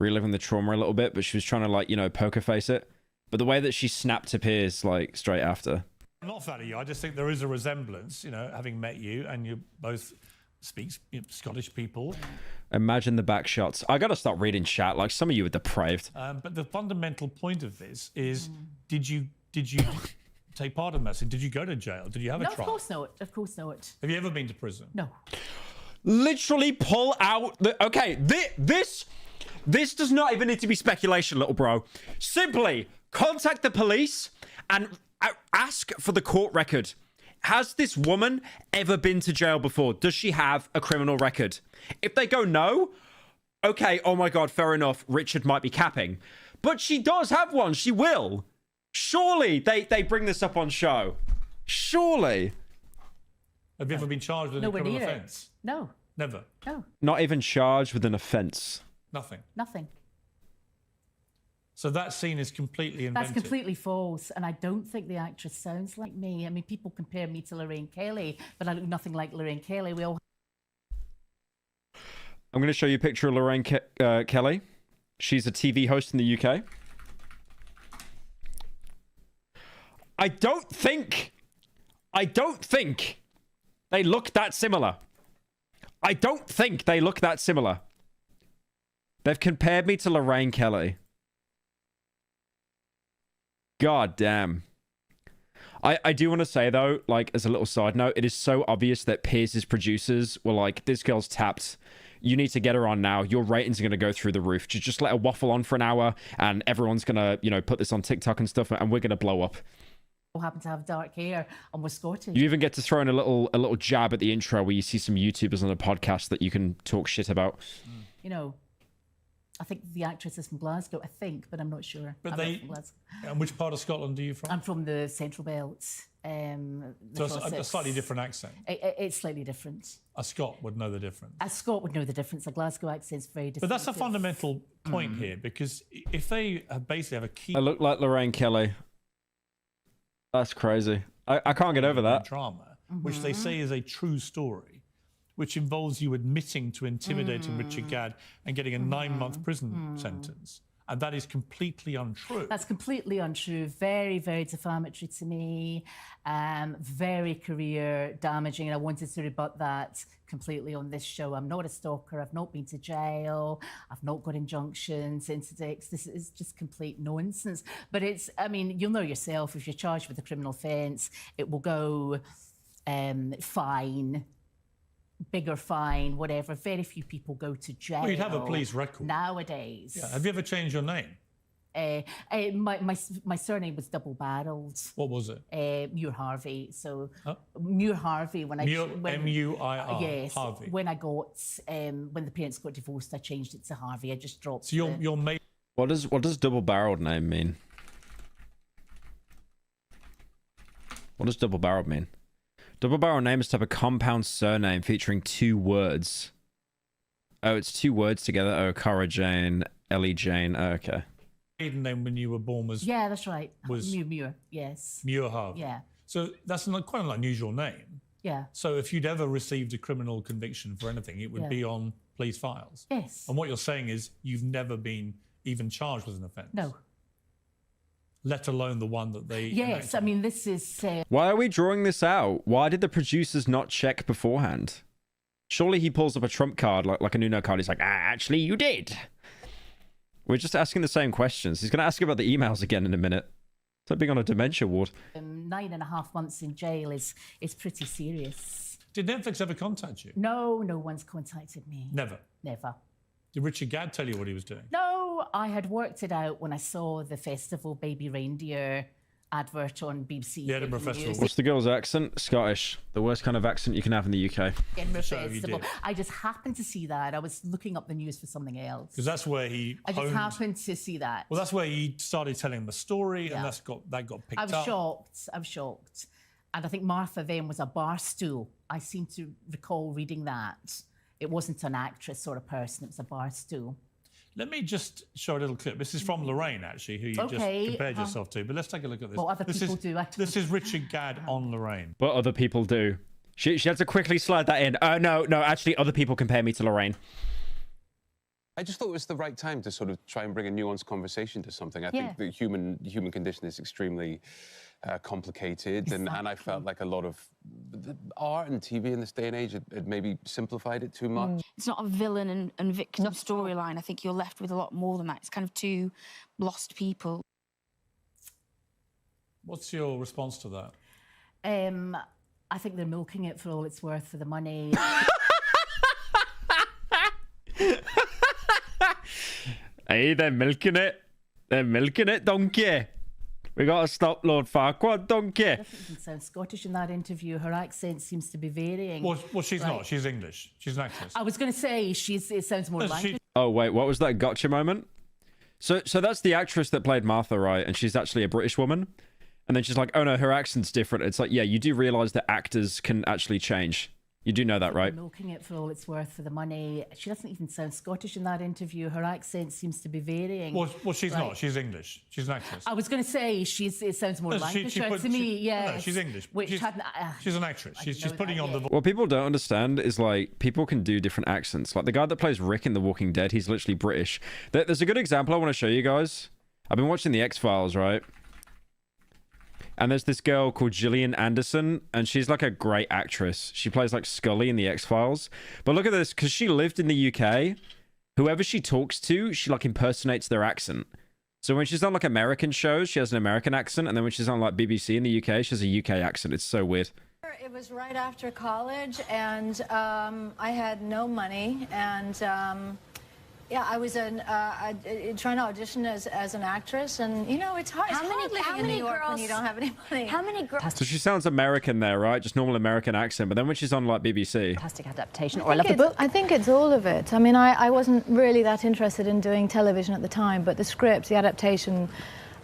Speaker 2: Reliving the trauma a little bit, but she was trying to like, you know, poker face it. But the way that she snapped to Piers like straight after.
Speaker 1: I'm not flattering you. I just think there is a resemblance, you know, having met you and you both speak Scottish people.
Speaker 2: Imagine the back shots. I gotta stop reading chat. Like, some of you are depraved.
Speaker 1: But the fundamental point of this is, did you take part in this? Did you go to jail? Did you have a trial?
Speaker 6: Of course not. Of course not.
Speaker 1: Have you ever been to prison?
Speaker 6: No.
Speaker 2: Literally pull out the... Okay, this does not even need to be speculation, little bro. Simply contact the police and ask for the court record. Has this woman ever been to jail before? Does she have a criminal record? If they go no, okay, oh my God, fair enough. Richard might be capping. But she does have one. She will. Surely they bring this up on show. Surely.
Speaker 1: Have you ever been charged with a criminal offence?
Speaker 6: No.
Speaker 1: Never?
Speaker 6: No.
Speaker 2: Not even charged with an offence.
Speaker 1: Nothing?
Speaker 6: Nothing.
Speaker 1: So that scene is completely invented?
Speaker 6: That's completely false, and I don't think the actress sounds like me. I mean, people compare me to Lorraine Kelly, but I look nothing like Lorraine Kelly. We all...
Speaker 2: I'm going to show you a picture of Lorraine Kelly. She's a TV host in the UK. I don't think they look that similar. I don't think they look that similar. They've compared me to Lorraine Kelly. God damn. I do want to say, though, like, as a little side note, it is so obvious that Piers' producers were like, this girl's tapped. You need to get her on now. Your ratings are going to go through the roof. Just let her waffle on for an hour, and everyone's going to, you know, put this on TikTok and stuff, and we're going to blow up.
Speaker 6: happen to have dark hair and was Scottish.
Speaker 2: You even get to throw in a little jab at the intro where you see some YouTubers on a podcast that you can talk shit about.
Speaker 6: You know, I think the actress is from Glasgow, I think, but I'm not sure.
Speaker 1: But and which part of Scotland are you from?
Speaker 6: I'm from the Central Belt.
Speaker 1: So a slightly different accent?
Speaker 6: It's slightly different.
Speaker 1: A Scot would know the difference.
Speaker 6: A Scot would know the difference. A Glasgow accent's very different.
Speaker 1: But that's a fundamental point here, because if they basically have a key...
Speaker 2: I look like Lorraine Kelly. That's crazy. I can't get over that.
Speaker 1: Drama, which they say is a true story, which involves you admitting to intimidating Richard Gadd and getting a 9-month prison sentence. And that is completely untrue.
Speaker 6: That's completely untrue. Very, very defamatory to me. Very career damaging. And I wanted to rebut that completely on this show. I'm not a stalker. I've not been to jail. I've not got injunctions, interdicts. This is just complete nonsense. But it's, I mean, you'll know yourself, if you're charged with a criminal offence, it will go fine. Bigger fine, whatever. Very few people go to jail.
Speaker 1: Well, you'd have a police record
Speaker 6: nowadays.
Speaker 1: Yeah. Have you ever changed your name?
Speaker 6: My surname was double-barreled.
Speaker 1: What was it?
Speaker 6: Muir Harvey. So Muir Harvey.
Speaker 1: M-U-I-R.
Speaker 6: Yes.
Speaker 1: Harvey.
Speaker 6: When when the parents got divorced, I changed it to Harvey. I just dropped.
Speaker 2: So your mate. What does double-barreled name mean? What does double-barreled mean? Double-barrel name is to have a compound surname featuring 2 words. Oh, it's 2 words together. Oh, Cara Jane, Ellie Jane. Oh, okay.
Speaker 1: Maiden name when you were born was...
Speaker 6: Yeah, that's right.
Speaker 1: Was
Speaker 6: Muir, yes.
Speaker 1: Muir Harvey.
Speaker 6: Yeah.
Speaker 1: So that's quite an unusual name.
Speaker 6: Yeah.
Speaker 1: So if you'd ever received a criminal conviction for anything, it would be on police files.
Speaker 6: Yes.
Speaker 1: And what you're saying is you've never been even charged with an offence.
Speaker 6: No.
Speaker 1: Let alone the one that they...
Speaker 6: Yes, I mean, this is...
Speaker 2: Why are we drawing this out? Why did the producers not check beforehand? Surely he pulls up a trump card, like a Nuno card. He's like, actually, you did. We're just asking the same questions. He's going to ask about the emails again in a minute. It's like being on a dementia ward.
Speaker 6: 9.5 months in jail is pretty serious.
Speaker 1: Did Netflix ever contact you?
Speaker 6: No, no one's contacted me.
Speaker 1: Never?
Speaker 6: Never.
Speaker 1: Did Richard Gadd tell you what he was doing?
Speaker 6: No, I had worked it out when I saw the festival Baby Reindeer advert on BBC.
Speaker 2: The Edinburgh Festival. What's the girl's accent? Scottish. The worst kind of accent you can have in the UK.
Speaker 6: Edinburgh Festival. I just happened to see that. I was looking up the news for something else.
Speaker 1: Because that's where he
Speaker 6: I just happened to see that.
Speaker 1: Well, that's where he started telling the story, and that got picked up.
Speaker 6: I was shocked. And I think Martha then was a bar stool. I seem to recall reading that. It wasn't an actress or a person, it was a bar stool.
Speaker 1: Let me just show a little clip. This is from Lorraine, actually, who you just compared yourself to. But let's take a look at this.
Speaker 6: Well, other people do.
Speaker 1: This is Richard Gadd on Lorraine.
Speaker 2: But other people do. She had to quickly slide that in. No, actually, other people compare me to Lorraine.
Speaker 12: I just thought it was the right time to sort of try and bring a nuanced conversation to something. I think the human condition is extremely complicated, and I felt like a lot of art and TV in this day and age had maybe simplified it too much.
Speaker 13: It's not a villain and victim storyline. I think you're left with a lot more than that. It's kind of two lost people.
Speaker 1: What's your response to that?
Speaker 6: I think they're milking it for all it's worth for the money.
Speaker 2: Hey, they're milking it. They're milking it, donkey. We gotta stop Lord Farquaad, donkey.
Speaker 6: Doesn't sound Scottish in that interview. Her accent seems to be varying.
Speaker 1: Well, she's not. She's English. She's an actress.
Speaker 6: I was going to say it sounds more like.
Speaker 2: Oh wait, what was that gotcha moment? So that's the actress that played Martha, right? And she's actually a British woman. And then she's like, oh no, her accent's different. It's like, yeah, you do realize that actors can actually change. You do know that, right?
Speaker 6: Milking it for all it's worth for the money. She doesn't even sound Scottish in that interview. Her accent seems to be varying.
Speaker 1: Well, she's not. She's English. She's an actress.
Speaker 6: I was going to say it sounds more Lancashire to me. Yeah,
Speaker 1: no, she's English. She's an actress. She's putting on the.
Speaker 2: What people don't understand is like people can do different accents. Like the guy that plays Rick in The Walking Dead, he's literally British. There's a good example I want to show you guys. I've been watching the X-Files, right? And there's this girl called Gillian Anderson, and she's like a great actress. She plays like Scully in the X-Files. But look at this, because she lived in the UK, whoever she talks to, she like impersonates their accent. So when she's on like American shows, she has an American accent, and then when she's on like BBC in the UK, she has a UK accent. It's so weird.
Speaker 14: It was right after college, and I had no money, and yeah, I was trying to audition as an actress, and you know, it's hard. It's hard living in New York when you don't have any money.
Speaker 11: How many girls?
Speaker 2: So she sounds American there, right? Just normal American accent. But then when she's on like BBC,
Speaker 14: Fantastic adaptation. Or I love the book. I think it's all of it. I mean, I wasn't really that interested in doing television at the time, but the script, the adaptation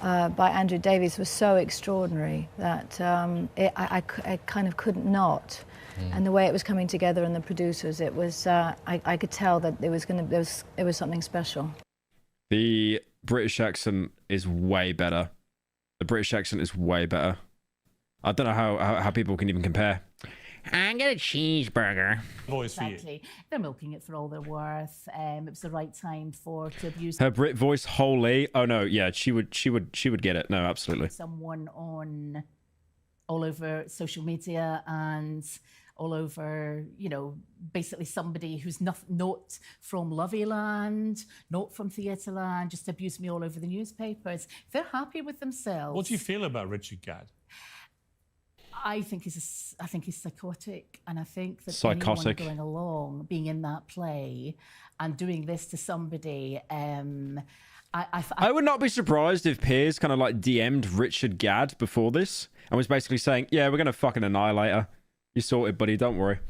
Speaker 14: by Andrew Davies was so extraordinary that I kind of couldn't not. And the way it was coming together and the producers, it was I could tell that it was something special.
Speaker 2: the British accent is way better. The British accent is way better. I don't know how people can even compare. I get a cheeseburger.
Speaker 1: Voice for you.
Speaker 6: Exactly. They're milking it for all they're worth. It was the right time to abuse
Speaker 2: Her Brit voice wholly. Oh no, yeah, she would get it. No, absolutely.
Speaker 6: Someone on all over social media and all over, you know, basically somebody who's not from Loveyland, not from Theatreland, just abused me all over the newspapers. They're happy with themselves.
Speaker 1: What do you feel about Richard Gadd?
Speaker 6: I think he's psychotic, and I think that
Speaker 2: psychotic.
Speaker 6: Anyone going along, being in that play, and doing this to somebody,
Speaker 2: I would not be surprised if Piers kind of like DM'd Richard Gadd before this and was basically saying, "Yeah, we're gonna fucking annihilate her. You sorted, buddy. Don't worry."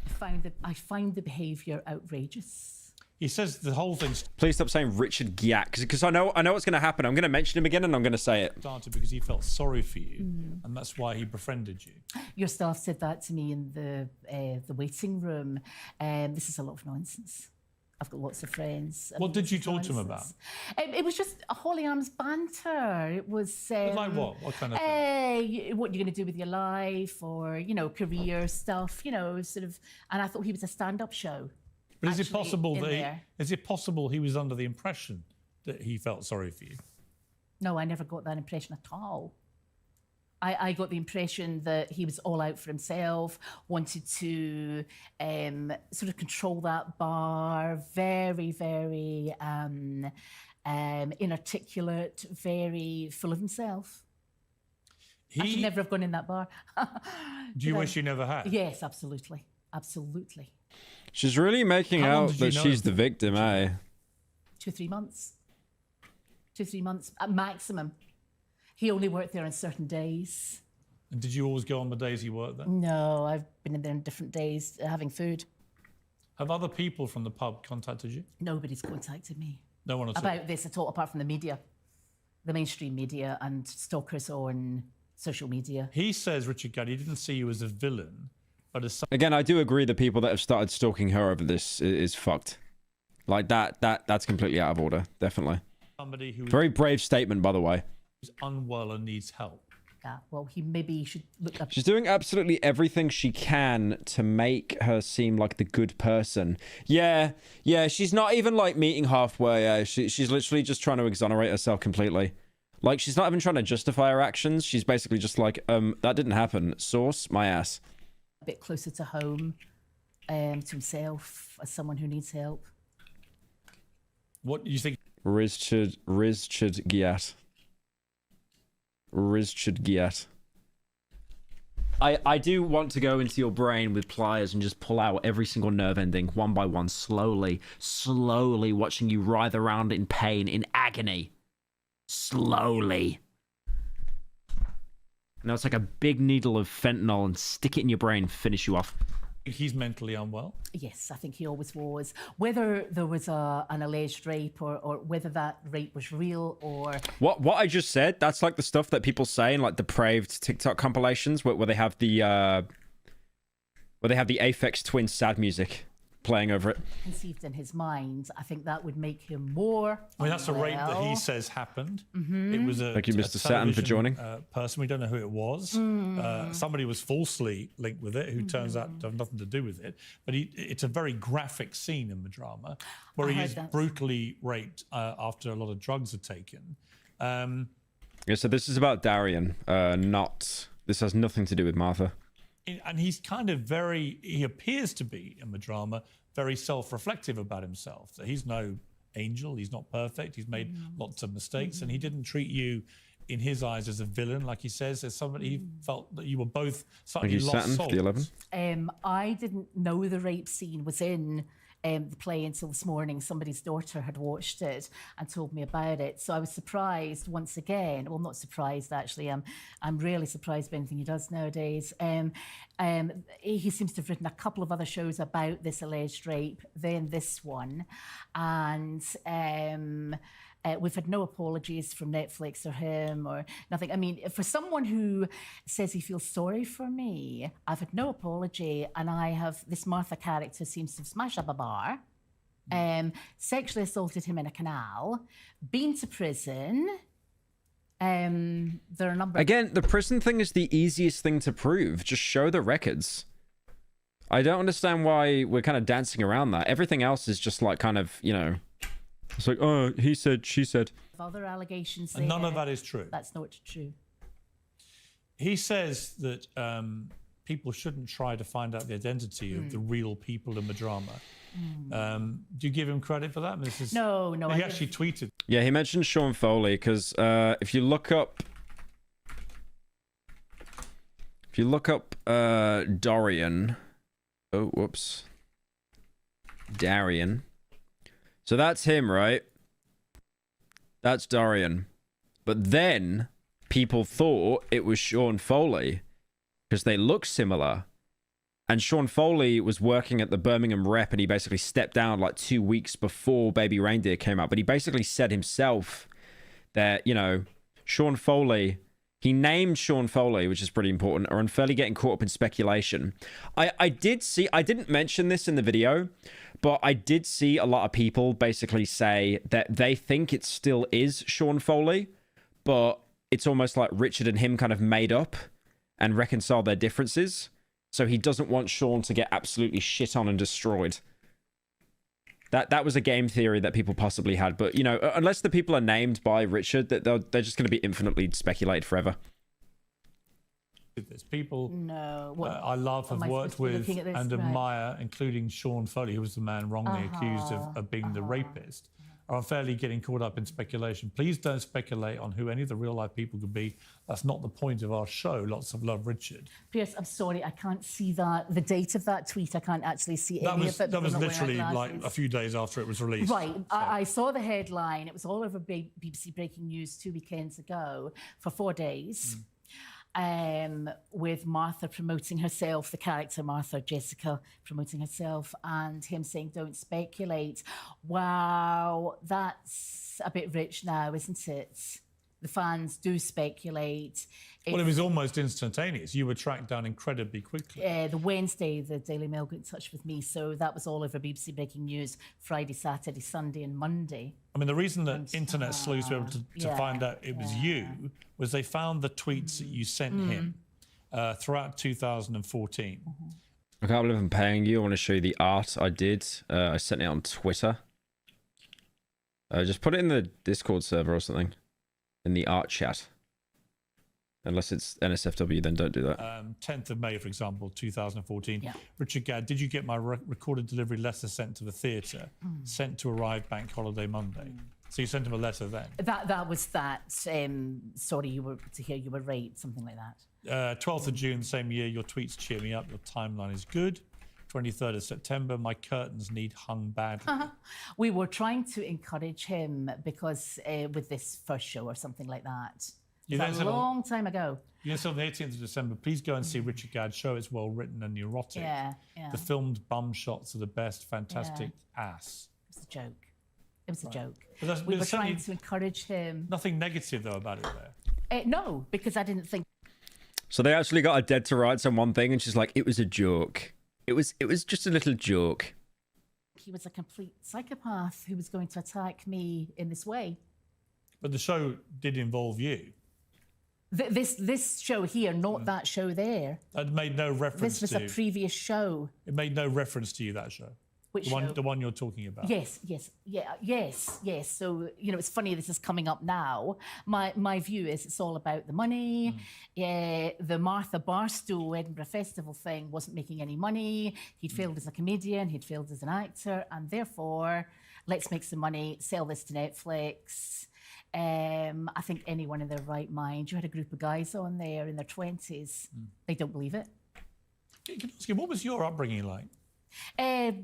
Speaker 6: I find the behaviour outrageous.
Speaker 1: He says the whole thing's...
Speaker 2: Please stop saying Richard Gadd, because I know what's going to happen. I'm going to mention him again, and I'm going to say it.
Speaker 1: Started because he felt sorry for you, and that's why he befriended you.
Speaker 6: Your staff said that to me in the waiting room. This is a lot of nonsense. I've got lots of friends.
Speaker 1: What did you talk to him about?
Speaker 6: It was just a Holly Arms banter. It was...
Speaker 1: like what? What kind of thing?
Speaker 6: What you're going to do with your life, or, you know, career stuff, you know, sort of... And I thought he was a stand-up show.
Speaker 1: But is it possible he was under the impression that he felt sorry for you?
Speaker 6: No, I never got that impression at all. I got the impression that he was all out for himself, wanted to sort of control that bar, very, very inarticulate, very full of himself. I should never have gone in that bar.
Speaker 1: Do you wish you never had?
Speaker 6: Yes, absolutely. Absolutely.
Speaker 2: She's really making out that she's the victim, eh?
Speaker 6: 2 or 3 months. 2 or 3 months at maximum. He only worked there on certain days.
Speaker 1: And did you always go on the days he worked there?
Speaker 6: No, I've been in there on different days having food.
Speaker 1: Have other people from the pub contacted you?
Speaker 6: Nobody's contacted me.
Speaker 1: No one at all?
Speaker 6: About this at all, apart from the media. The mainstream media and stalkers on social media.
Speaker 1: He says, Richard Gadd, he didn't see you as a villain.
Speaker 2: Again, I do agree the people that have started stalking her over this is fucked. Like that's completely out of order, definitely.
Speaker 1: Somebody who
Speaker 2: very brave statement, by the way.
Speaker 1: Who's unwell and needs help.
Speaker 6: Yeah, well, maybe should look up.
Speaker 2: She's doing absolutely everything she can to make her seem like the good person. Yeah, she's not even like meeting halfway. She's literally just trying to exonerate herself completely. Like, she's not even trying to justify her actions. She's basically just like, that didn't happen. Source, my ass.
Speaker 6: a bit closer to home to himself as someone who needs help.
Speaker 1: What do you think?
Speaker 2: Richard Giat. I do want to go into your brain with pliers and just pull out every single nerve ending one by one, slowly, watching you writhe around in pain, in agony. Slowly. Now it's like a big needle of fentanyl and stick it in your brain, finish you off.
Speaker 1: He's mentally unwell?
Speaker 6: Yes, I think he always was. Whether there was an alleged rape or whether that rape was real or...
Speaker 2: What I just said, that's like the stuff that people say in like depraved TikTok compilations where they have the Aphex Twin sad music playing over it.
Speaker 6: Conceived in his mind, I think that would make him more.
Speaker 1: I mean, that's a rape that he says happened.
Speaker 6: Mm-hmm.
Speaker 1: It was
Speaker 2: Thank you, Mr. Saturn, for joining.
Speaker 1: Person, we don't know who it was. Somebody was falsely linked with it, who turns out to have nothing to do with it. But it's a very graphic scene in the drama where he is brutally raped after a lot of drugs are taken.
Speaker 2: Yeah, so this is about Darian, this has nothing to do with Martha.
Speaker 1: And he's kind of he appears to be in the drama very self-reflective about himself. That he's no angel, he's not perfect, he's made lots of mistakes, and he didn't treat you in his eyes as a villain, like he says. As somebody, he felt that you were both slightly lost souls.
Speaker 2: The 11.
Speaker 6: I didn't know the rape scene was in the play until this morning. Somebody's daughter had watched it and told me about it. So I was surprised once again. Well, not surprised, actually. I'm rarely surprised by anything he does nowadays. He seems to have written a couple of other shows about this alleged rape, then this one. And we've had no apologies from Netflix or him or nothing. I mean, for someone who says he feels sorry for me, I've had no apology, and this Martha character seems to have smashed up a bar, sexually assaulted him in a canal, been to prison. There are a number.
Speaker 2: Again, the prison thing is the easiest thing to prove. Just show the records. I don't understand why we're kind of dancing around that. Everything else is just like kind of, you know, it's like, oh, he said, she said.
Speaker 6: Other allegations.
Speaker 1: And none of that is true.
Speaker 6: That's not true.
Speaker 1: He says that people shouldn't try to find out the identity of the real people in the drama. Do you give him credit for that?
Speaker 6: No.
Speaker 1: He actually tweeted.
Speaker 2: Yeah, he mentioned Sean Foley because if you look up Dorian. Oh, whoops. Darian. So that's him, right? That's Dorian. But then people thought it was Sean Foley because they look similar. And Sean Foley was working at the Birmingham Rep and he basically stepped down like 2 weeks before Baby Reindeer came out. But he basically said himself that, you know, Sean Foley, he named Sean Foley, which is pretty important, are unfairly getting caught up in speculation. I didn't mention this in the video, but I did see a lot of people basically say that they think it still is Sean Foley, but it's almost like Richard and him kind of made up and reconciled their differences. So he doesn't want Sean to get absolutely shit on and destroyed. That was a game theory that people possibly had. But, you know, unless the people are named by Richard, they're just going to be infinitely speculated forever.
Speaker 1: There's people
Speaker 6: no,
Speaker 1: I love, have worked with and admire, including Sean Foley, who was the man wrongly accused of being the rapist, are unfairly getting caught up in speculation. Please don't speculate on who any of the real-life people could be. That's not the point of our show. Lots of love, Richard.
Speaker 6: Pierce, I'm sorry, I can't see the date of that tweet. I can't actually see any of it.
Speaker 1: That was literally like a few days after it was released.
Speaker 6: Right. So. I saw the headline. It was all over BBC Breaking News 2 weekends ago for 4 days. With Martha promoting herself, the character Martha, Jessica, promoting herself, and him saying, don't speculate. Wow, that's a bit rich now, isn't it? The fans do speculate.
Speaker 1: Well, it was almost instantaneous. You were tracked down incredibly quickly.
Speaker 6: The Wednesday, the Daily Mail got in touch with me, so that was all over BBC Breaking News, Friday, Saturday, Sunday and Monday.
Speaker 1: I mean, the reason that internet sleuths were able to find out it was you was they found the tweets that you sent him throughout 2014.
Speaker 2: I can't believe I'm paying you. I want to show you the art I did. I sent it on Twitter. Just put it in the Discord server or something. In the art chat. Unless it's NSFW, then don't do that.
Speaker 1: 10th of May, for example, 2014.
Speaker 6: Yeah.
Speaker 1: Richard Gadd, did you get my recorded delivery letter sent to the theatre, sent to arrive bank holiday Monday? So you sent him a letter then?
Speaker 6: That was that. Sorry, you were right, something like that.
Speaker 1: 12th of June, same year, your tweets cheer me up. Your timeline is good. 23rd of September, my curtains need hung badly.
Speaker 6: We were trying to encourage him because with this first show or something like that. It was a long time ago.
Speaker 1: You said on the 18th of December, please go and see Richard Gadd's show. It's well written and neurotic.
Speaker 6: Yeah.
Speaker 1: The filmed bum shots are the best. Fantastic ass.
Speaker 6: It was a joke. It was a joke.
Speaker 1: But
Speaker 6: We were trying to encourage him.
Speaker 1: Nothing negative, though, about it there.
Speaker 6: No, because I didn't think.
Speaker 2: So they actually got a dead to rights on one thing, and she's like, it was a joke. It was just a little joke.
Speaker 6: He was a complete psychopath who was going to attack me in this way.
Speaker 1: But the show did involve you.
Speaker 6: This show here, not that show there.
Speaker 1: It made no reference to...
Speaker 6: This was a previous show.
Speaker 1: It made no reference to you, that show.
Speaker 6: Which show?
Speaker 1: The one you're talking about.
Speaker 6: Yes. So, it's funny this is coming up now. My view is it's all about the money. The Martha Barstow Edinburgh Festival thing wasn't making any money. He'd failed as a comedian, he'd failed as an actor, and therefore, let's make some money, sell this to Netflix. I think anyone in their right mind, you had a group of guys on there in their 20s, they don't believe it.
Speaker 1: Can I ask you, what was your upbringing like?
Speaker 6: I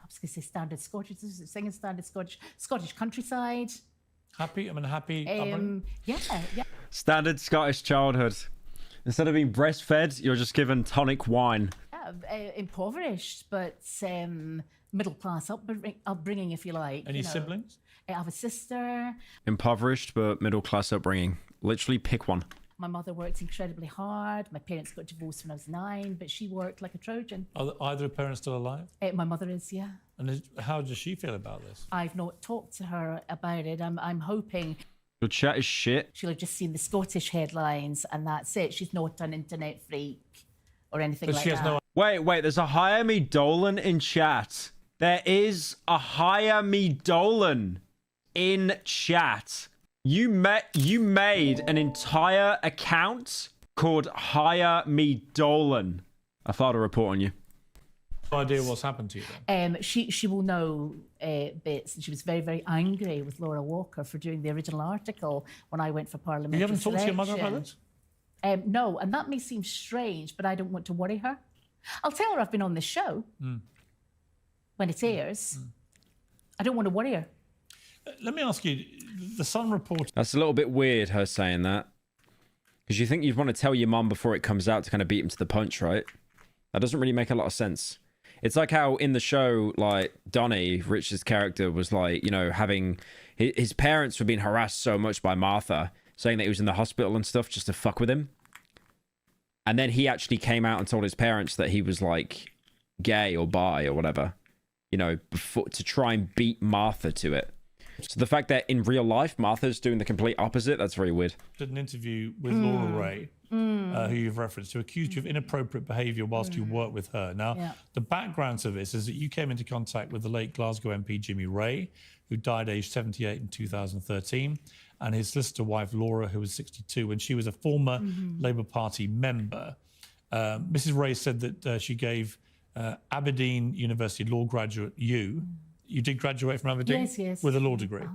Speaker 6: was going to say standard Scottish, singing standard Scottish countryside.
Speaker 1: Happy? upbringing?
Speaker 6: Yeah.
Speaker 2: Standard Scottish childhood. Instead of being breastfed, you're just given tonic wine.
Speaker 6: Impoverished, but middle class upbringing, if you like.
Speaker 1: Any siblings?
Speaker 6: I have a sister.
Speaker 2: Impoverished, but middle class upbringing. Literally pick one.
Speaker 6: My mother worked incredibly hard. My parents got divorced when I was 9, but she worked like a Trojan.
Speaker 1: Are either parents still alive?
Speaker 6: My mother is, yeah.
Speaker 1: And how does she feel about this?
Speaker 6: I've not talked to her about it. I'm hoping...
Speaker 2: Your chat is shit.
Speaker 6: She'll have just seen the Scottish headlines and that's it. She's not an internet freak or anything like that.
Speaker 2: Wait, there's a hire me Dolan in chat. There is a hire me Dolan in chat. You made an entire account called Hire Me Dolan. I filed a report on you.
Speaker 1: No idea what's happened to you then?
Speaker 6: She will know bits. She was very, very angry with Laura Walker for doing the original article when I went for parliamentary
Speaker 1: You haven't talked to your mother about this?
Speaker 6: No, and that may seem strange, but I don't want to worry her. I'll tell her I've been on this show when it airs. I don't want to worry her.
Speaker 1: Let me ask you, the Sun report...
Speaker 2: That's a little bit weird, her saying that. Because you think you'd want to tell your mum before it comes out to kind of beat him to the punch, right? That doesn't really make a lot of sense. It's like how in the show, like, Donnie, Rich's character, was like, having... His parents were being harassed so much by Martha, saying that he was in the hospital and stuff just to fuck with him. And then he actually came out and told his parents that he was, like, gay or bi or whatever. Before, to try and beat Martha to it. So the fact that in real life, Martha's doing the complete opposite, that's very weird.
Speaker 1: Did an interview with Laura Ray, who you've referenced, who accused you of inappropriate behaviour whilst you worked with her. Now, the background to this is that you came into contact with the late Glasgow MP Jimmy Ray, who died aged 78 in 2013, and his solicitor wife Laura, who was 62, when she was a former Labour Party member. Mrs. Ray said that she gave Aberdeen University law graduate you did graduate from Aberdeen?
Speaker 6: Yes.
Speaker 1: With a law degree.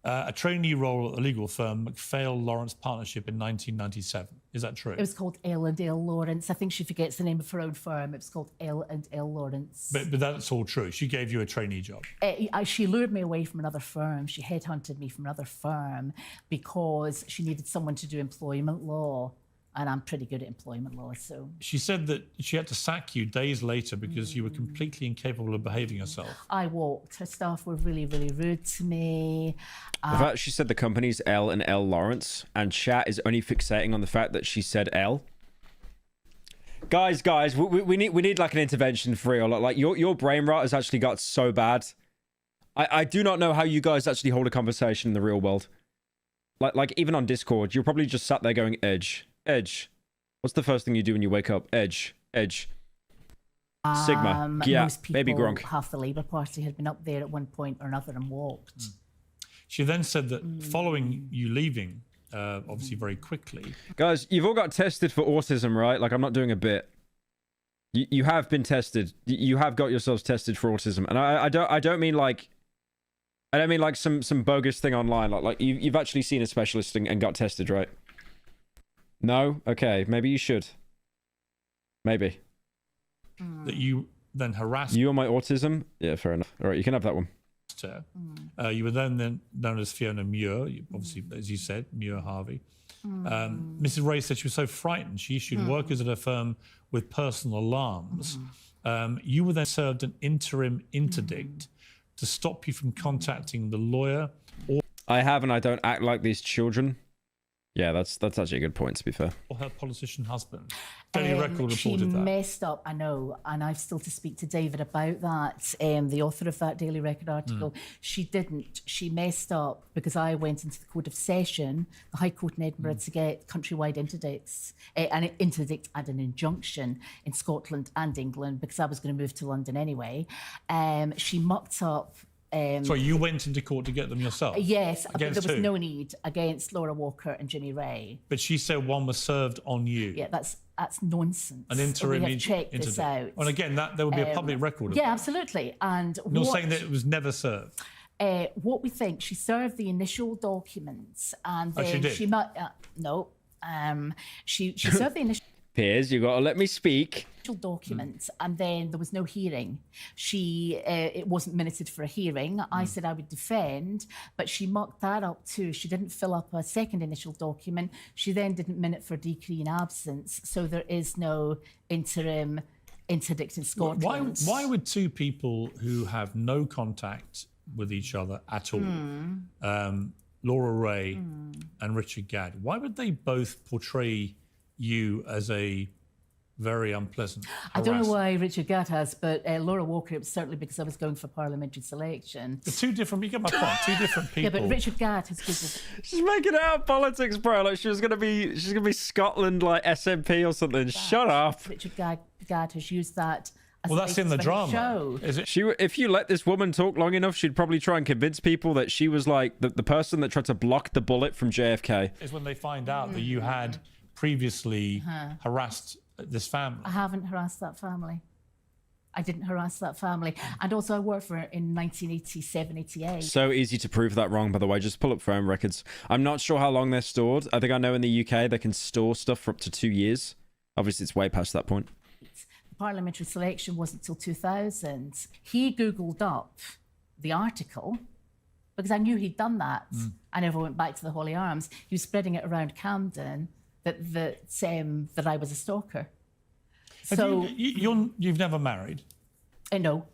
Speaker 1: A trainee role at the legal firm McPhail Lawrence Partnership in 1997. Is that true?
Speaker 6: It was called L&L Lawrence. I think she forgets the name of her own firm. It was called L&L Lawrence.
Speaker 1: But that's all true. She gave you a trainee job.
Speaker 6: She lured me away from another firm. She headhunted me from another firm because she needed someone to do employment law. And I'm pretty good at employment law, so... She
Speaker 1: said that she had to sack you days later because you were completely incapable of behaving yourself.
Speaker 6: I walked. Her staff were really, really rude to me.
Speaker 2: The fact she said the company's L&L Lawrence, and chat is only fixating on the fact that she said L. Guys, we need like an intervention for real. Like your brain rot has actually got so bad. I do not know how you guys actually hold a conversation in the real world. Like even on Discord, you're probably just sat there going edge. What's the first thing you do when you wake up? Edge. Sigma. Yeah,
Speaker 6: most people,
Speaker 2: baby Gronk.
Speaker 6: Half the Labour Party had been up there at one point or another and walked.
Speaker 1: She then said that following you leaving obviously very quickly.
Speaker 2: Guys, you've all got tested for autism, right? Like, I'm not doing a bit. You have been tested. You have got yourselves tested for autism, and I don't mean like some bogus thing online. Like you've actually seen a specialist and got tested, right? No? Okay, maybe you should. Maybe.
Speaker 1: That you then harassed
Speaker 2: you on my autism? Yeah, fair enough. All right, you can have that one.
Speaker 1: Her. You were then known as Fiona Muir, obviously, as you said, Muir Harvey. Mrs. Ray said she was so frightened she issued workers at her firm with personal alarms. You were then served an interim interdict to stop you from contacting the lawyer.
Speaker 2: I have, and I don't act like these children. Yeah, that's actually a good point, to be fair.
Speaker 1: Or her politician husband. Daily Record
Speaker 6: She
Speaker 1: reported that.
Speaker 6: messed up, I know, and I've still to speak to David about that, the author of that Daily Record article. She didn't. She messed up because I went into the Court of Session, the High Court in Edinburgh, to get countrywide interdicts, an interdict and an injunction in Scotland and England because I was going to move to London anyway. She mucked up.
Speaker 1: Sorry, you went into court to get them yourself?
Speaker 6: Yes, but there was
Speaker 1: who?
Speaker 6: no need against Laura Walker and Jimmy Ray.
Speaker 1: But she said one was served on you.
Speaker 6: Yeah, that's nonsense.
Speaker 1: An interim
Speaker 6: we have checked this out.
Speaker 1: And again, there would be a public record of
Speaker 6: Yeah,
Speaker 1: that.
Speaker 6: absolutely. And
Speaker 1: You're saying that it was never served?
Speaker 6: What we think, she served the initial documents, and then
Speaker 1: she did?
Speaker 6: she served the initial
Speaker 2: Piers, you gotta let me speak.
Speaker 6: documents, and then there was no hearing. It wasn't minuted for a hearing. I said I would defend, but she mucked that up too. She didn't fill up a second initial document. She then didn't minute for decree in absence, so there is no interim interdict in Scotland.
Speaker 1: Why would two people who have no contact with each other at all, Laura Ray and Richard Gadd, why would they both portray you as a very unpleasant
Speaker 6: I don't know why Richard Gadd has, but Laura Walker, it was certainly because I was going for parliamentary selection.
Speaker 1: The two different, you get my point, two different people.
Speaker 6: Yeah, but Richard Gadd has given...
Speaker 2: She's making it out of politics, bro. Like she's gonna be Scotland, like SNP or something. Shut up.
Speaker 6: Richard Gadd has used that. As
Speaker 1: Well, that's in the drama.
Speaker 6: Show.
Speaker 1: Is it?
Speaker 2: If you let this woman talk long enough, she'd probably try and convince people that she was like the person that tried to block the bullet from JFK.
Speaker 1: Is when they find out that you had previously harassed this family.
Speaker 6: I haven't harassed that family. I didn't harass that family. And also I worked for her in 1987, 88.
Speaker 2: So easy to prove that wrong, by the way. Just pull up phone records. I'm not sure how long they're stored. I think I know in the UK they can store stuff for up to 2 years. Obviously, it's way past that point.
Speaker 6: The parliamentary selection wasn't until 2000. He Googled up the article because I knew he'd done that. I never went back to the Holy Arms. He was spreading it around Camden that I was a stalker.
Speaker 1: You've never married?
Speaker 6: No.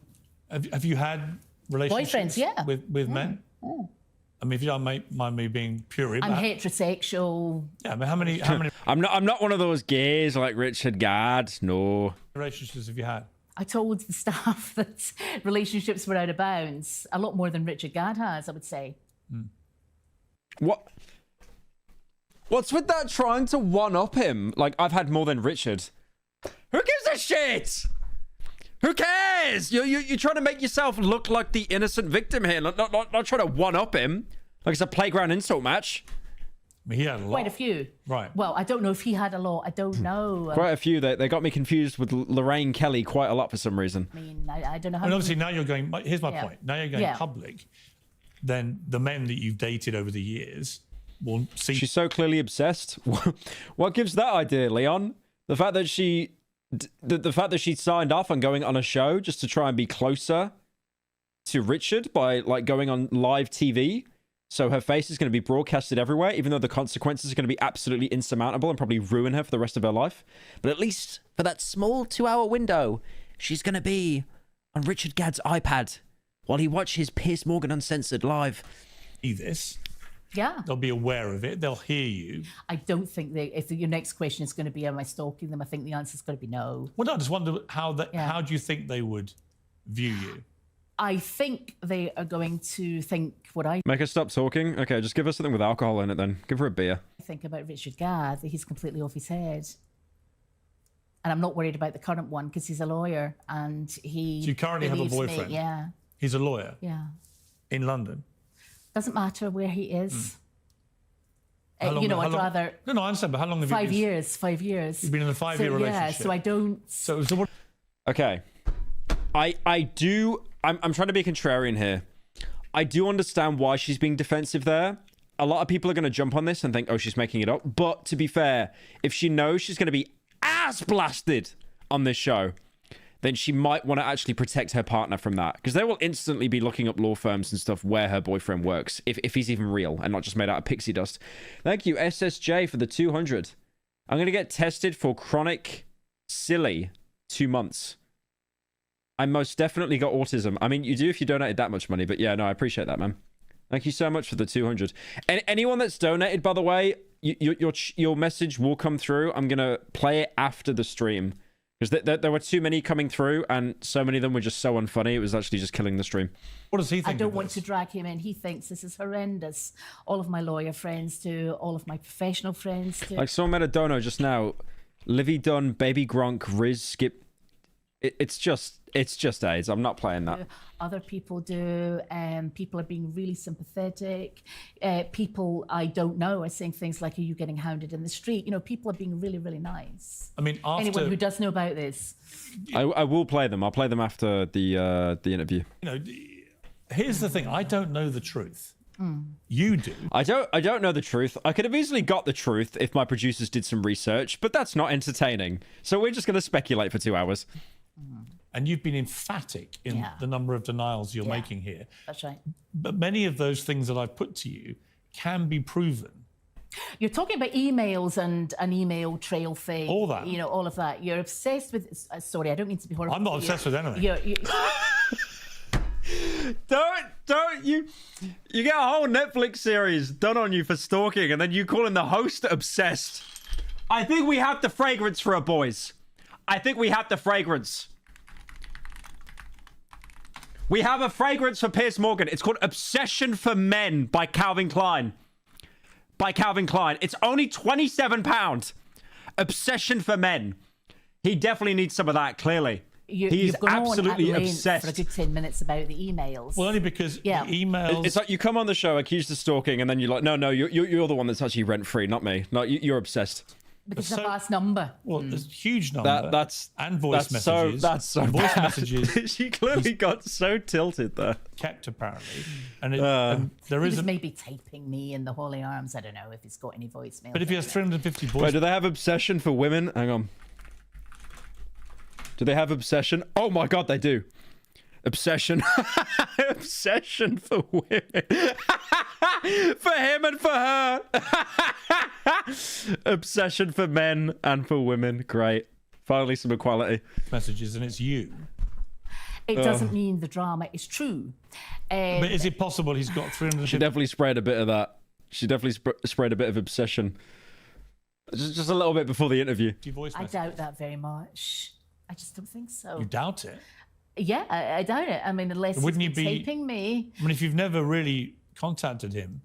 Speaker 1: Have you had relationships
Speaker 6: boyfriends? Yeah.
Speaker 1: with men? I mean, if you don't mind me being pure,
Speaker 6: I'm heterosexual.
Speaker 1: Yeah, but how many?
Speaker 2: I'm not one of those gays like Richard Gadd. No.
Speaker 1: Relationships have you had?
Speaker 6: I told the staff that relationships were out of bounds. A lot more than Richard Gadd has, I would say.
Speaker 2: What's with that trying to one-up him? Like, I've had more than Richard. Who gives a shit? Who cares? You're trying to make yourself look like the innocent victim here. Not trying to one-up him. Like it's a playground insult match.
Speaker 1: He had a lot.
Speaker 6: Quite a few.
Speaker 1: Right.
Speaker 6: Well, I don't know if he had a lot. I don't know.
Speaker 2: Quite a few. They got me confused with Lorraine Kelly quite a lot for some reason.
Speaker 6: I mean, I don't know how...
Speaker 1: And obviously now you're going... Here's my point. Now you're going public. Then the men that you've dated over the years will see...
Speaker 2: She's so clearly obsessed. What gives that idea, Leon? The fact that she signed off on going on a show just to try and be closer to Richard by like going on live TV. So her face is going to be broadcasted everywhere, even though the consequences are going to be absolutely insurmountable and probably ruin her for the rest of her life. But at least for that small 2-hour window, she's going to be on Richard Gadd's iPad while he watches his Piers Morgan Uncensored live.
Speaker 1: This.
Speaker 6: Yeah.
Speaker 1: They'll be aware of it. They'll hear you.
Speaker 6: I don't think if your next question is going to be, am I stalking them? I think the answer is going to be no.
Speaker 1: Well, no, I just wonder how do you think they would view you?
Speaker 6: I think they are going to think what I
Speaker 2: Make her stop talking? Okay, just give her something with alcohol in it then. Give her a beer.
Speaker 6: think about Richard Gadd, that he's completely off his head. And I'm not worried about the current one because he's a lawyer and he...
Speaker 1: So you currently have a boyfriend?
Speaker 6: Yeah.
Speaker 1: He's a lawyer?
Speaker 6: Yeah.
Speaker 1: In London?
Speaker 6: Doesn't matter where he is. I'd rather...
Speaker 1: No, I understand, but how long have you...
Speaker 6: 5 years, 5 years.
Speaker 1: You've been in a 5-year relationship.
Speaker 6: Yeah, so I don't...
Speaker 1: So what...
Speaker 2: Okay. I'm trying to be contrarian here. I do understand why she's being defensive there. A lot of people are going to jump on this and think, oh, she's making it up. But to be fair, if she knows she's going to be ass blasted on this show, then she might want to actually protect her partner from that. Because they will instantly be looking up law firms and stuff where her boyfriend works, if he's even real and not just made out of pixie dust. Thank you, SSJ, for the 200. I'm going to get tested for chronic silly 2 months. I most definitely got autism. I mean, you do if you donated that much money, but yeah, no, I appreciate that, man. Thank you so much for the 200. And anyone that's donated, by the way, your message will come through. I'm going to play it after the stream. Because there were too many coming through, and so many of them were just so unfunny. It was actually just killing the stream.
Speaker 1: What does he think?
Speaker 6: I don't want to drag him in. He thinks this is horrendous. All of my lawyer friends do. All of my professional friends do.
Speaker 2: Like someone made a dono just now. Livy Dunn, Baby Gronk, Riz, Skip. It's just AIDS. I'm not playing that.
Speaker 6: Other people do. People are being really sympathetic. People I don't know are saying things like, are you getting hounded in the street? People are being really, really nice.
Speaker 1: I mean,
Speaker 6: anyone who does know about this.
Speaker 2: I will play them. I'll play them after the interview.
Speaker 1: Here's the thing. I don't know the truth. You do.
Speaker 2: I don't know the truth. I could have easily got the truth if my producers did some research, but that's not entertaining. So we're just going to speculate for 2 hours.
Speaker 1: And you've been emphatic in the number of denials you're making here.
Speaker 6: That's right.
Speaker 1: But many of those things that I've put to you can be proven.
Speaker 6: You're talking about emails and an email trail thing.
Speaker 1: All that.
Speaker 6: All of that. You're obsessed with... sorry, I don't mean to be horrible.
Speaker 1: I'm not obsessed with anything.
Speaker 2: Don't you get a whole Netflix series done on you for stalking, and then you calling the host obsessed. I think we have the fragrance for her, boys. I think we have the fragrance. We have a fragrance for Piers Morgan. It's called Obsession for Men by Calvin Klein. It's only £27. Obsession for Men. He definitely needs some of that, clearly. He's absolutely obsessed.
Speaker 6: For a good 10 minutes about the emails.
Speaker 1: Well, only because the emails...
Speaker 2: It's like you come on the show accused of stalking, and then you're like, no, you're the one that's actually rent-free, not me. No, you're obsessed.
Speaker 6: Because the vast number.
Speaker 1: Well, there's a huge number.
Speaker 2: And
Speaker 1: voice messages.
Speaker 2: That's so
Speaker 1: voice
Speaker 2: bad.
Speaker 1: messages.
Speaker 2: She clearly got so tilted there.
Speaker 1: Kept, apparently. And there is...
Speaker 6: maybe taping me in the holy arms. I don't know if he's got any voicemail.
Speaker 1: But if he has 350 voice...
Speaker 2: Wait, do they have obsession for women? Hang on. Do they have obsession? Oh my god, they do. Obsession. Obsession for women. For him and for her. Obsession for men and for women. Great. Finally some equality.
Speaker 1: Messages, and it's you.
Speaker 6: It doesn't mean the drama is true.
Speaker 1: But is it possible he's got 350...
Speaker 2: She definitely sprayed a bit of that. She definitely sprayed a bit of obsession. Just a little bit before the interview.
Speaker 6: I doubt that very much. I just don't think so.
Speaker 1: You doubt it?
Speaker 6: Yeah, I doubt it. I mean, unless he's taping me.
Speaker 1: I mean, if you've never really contacted him,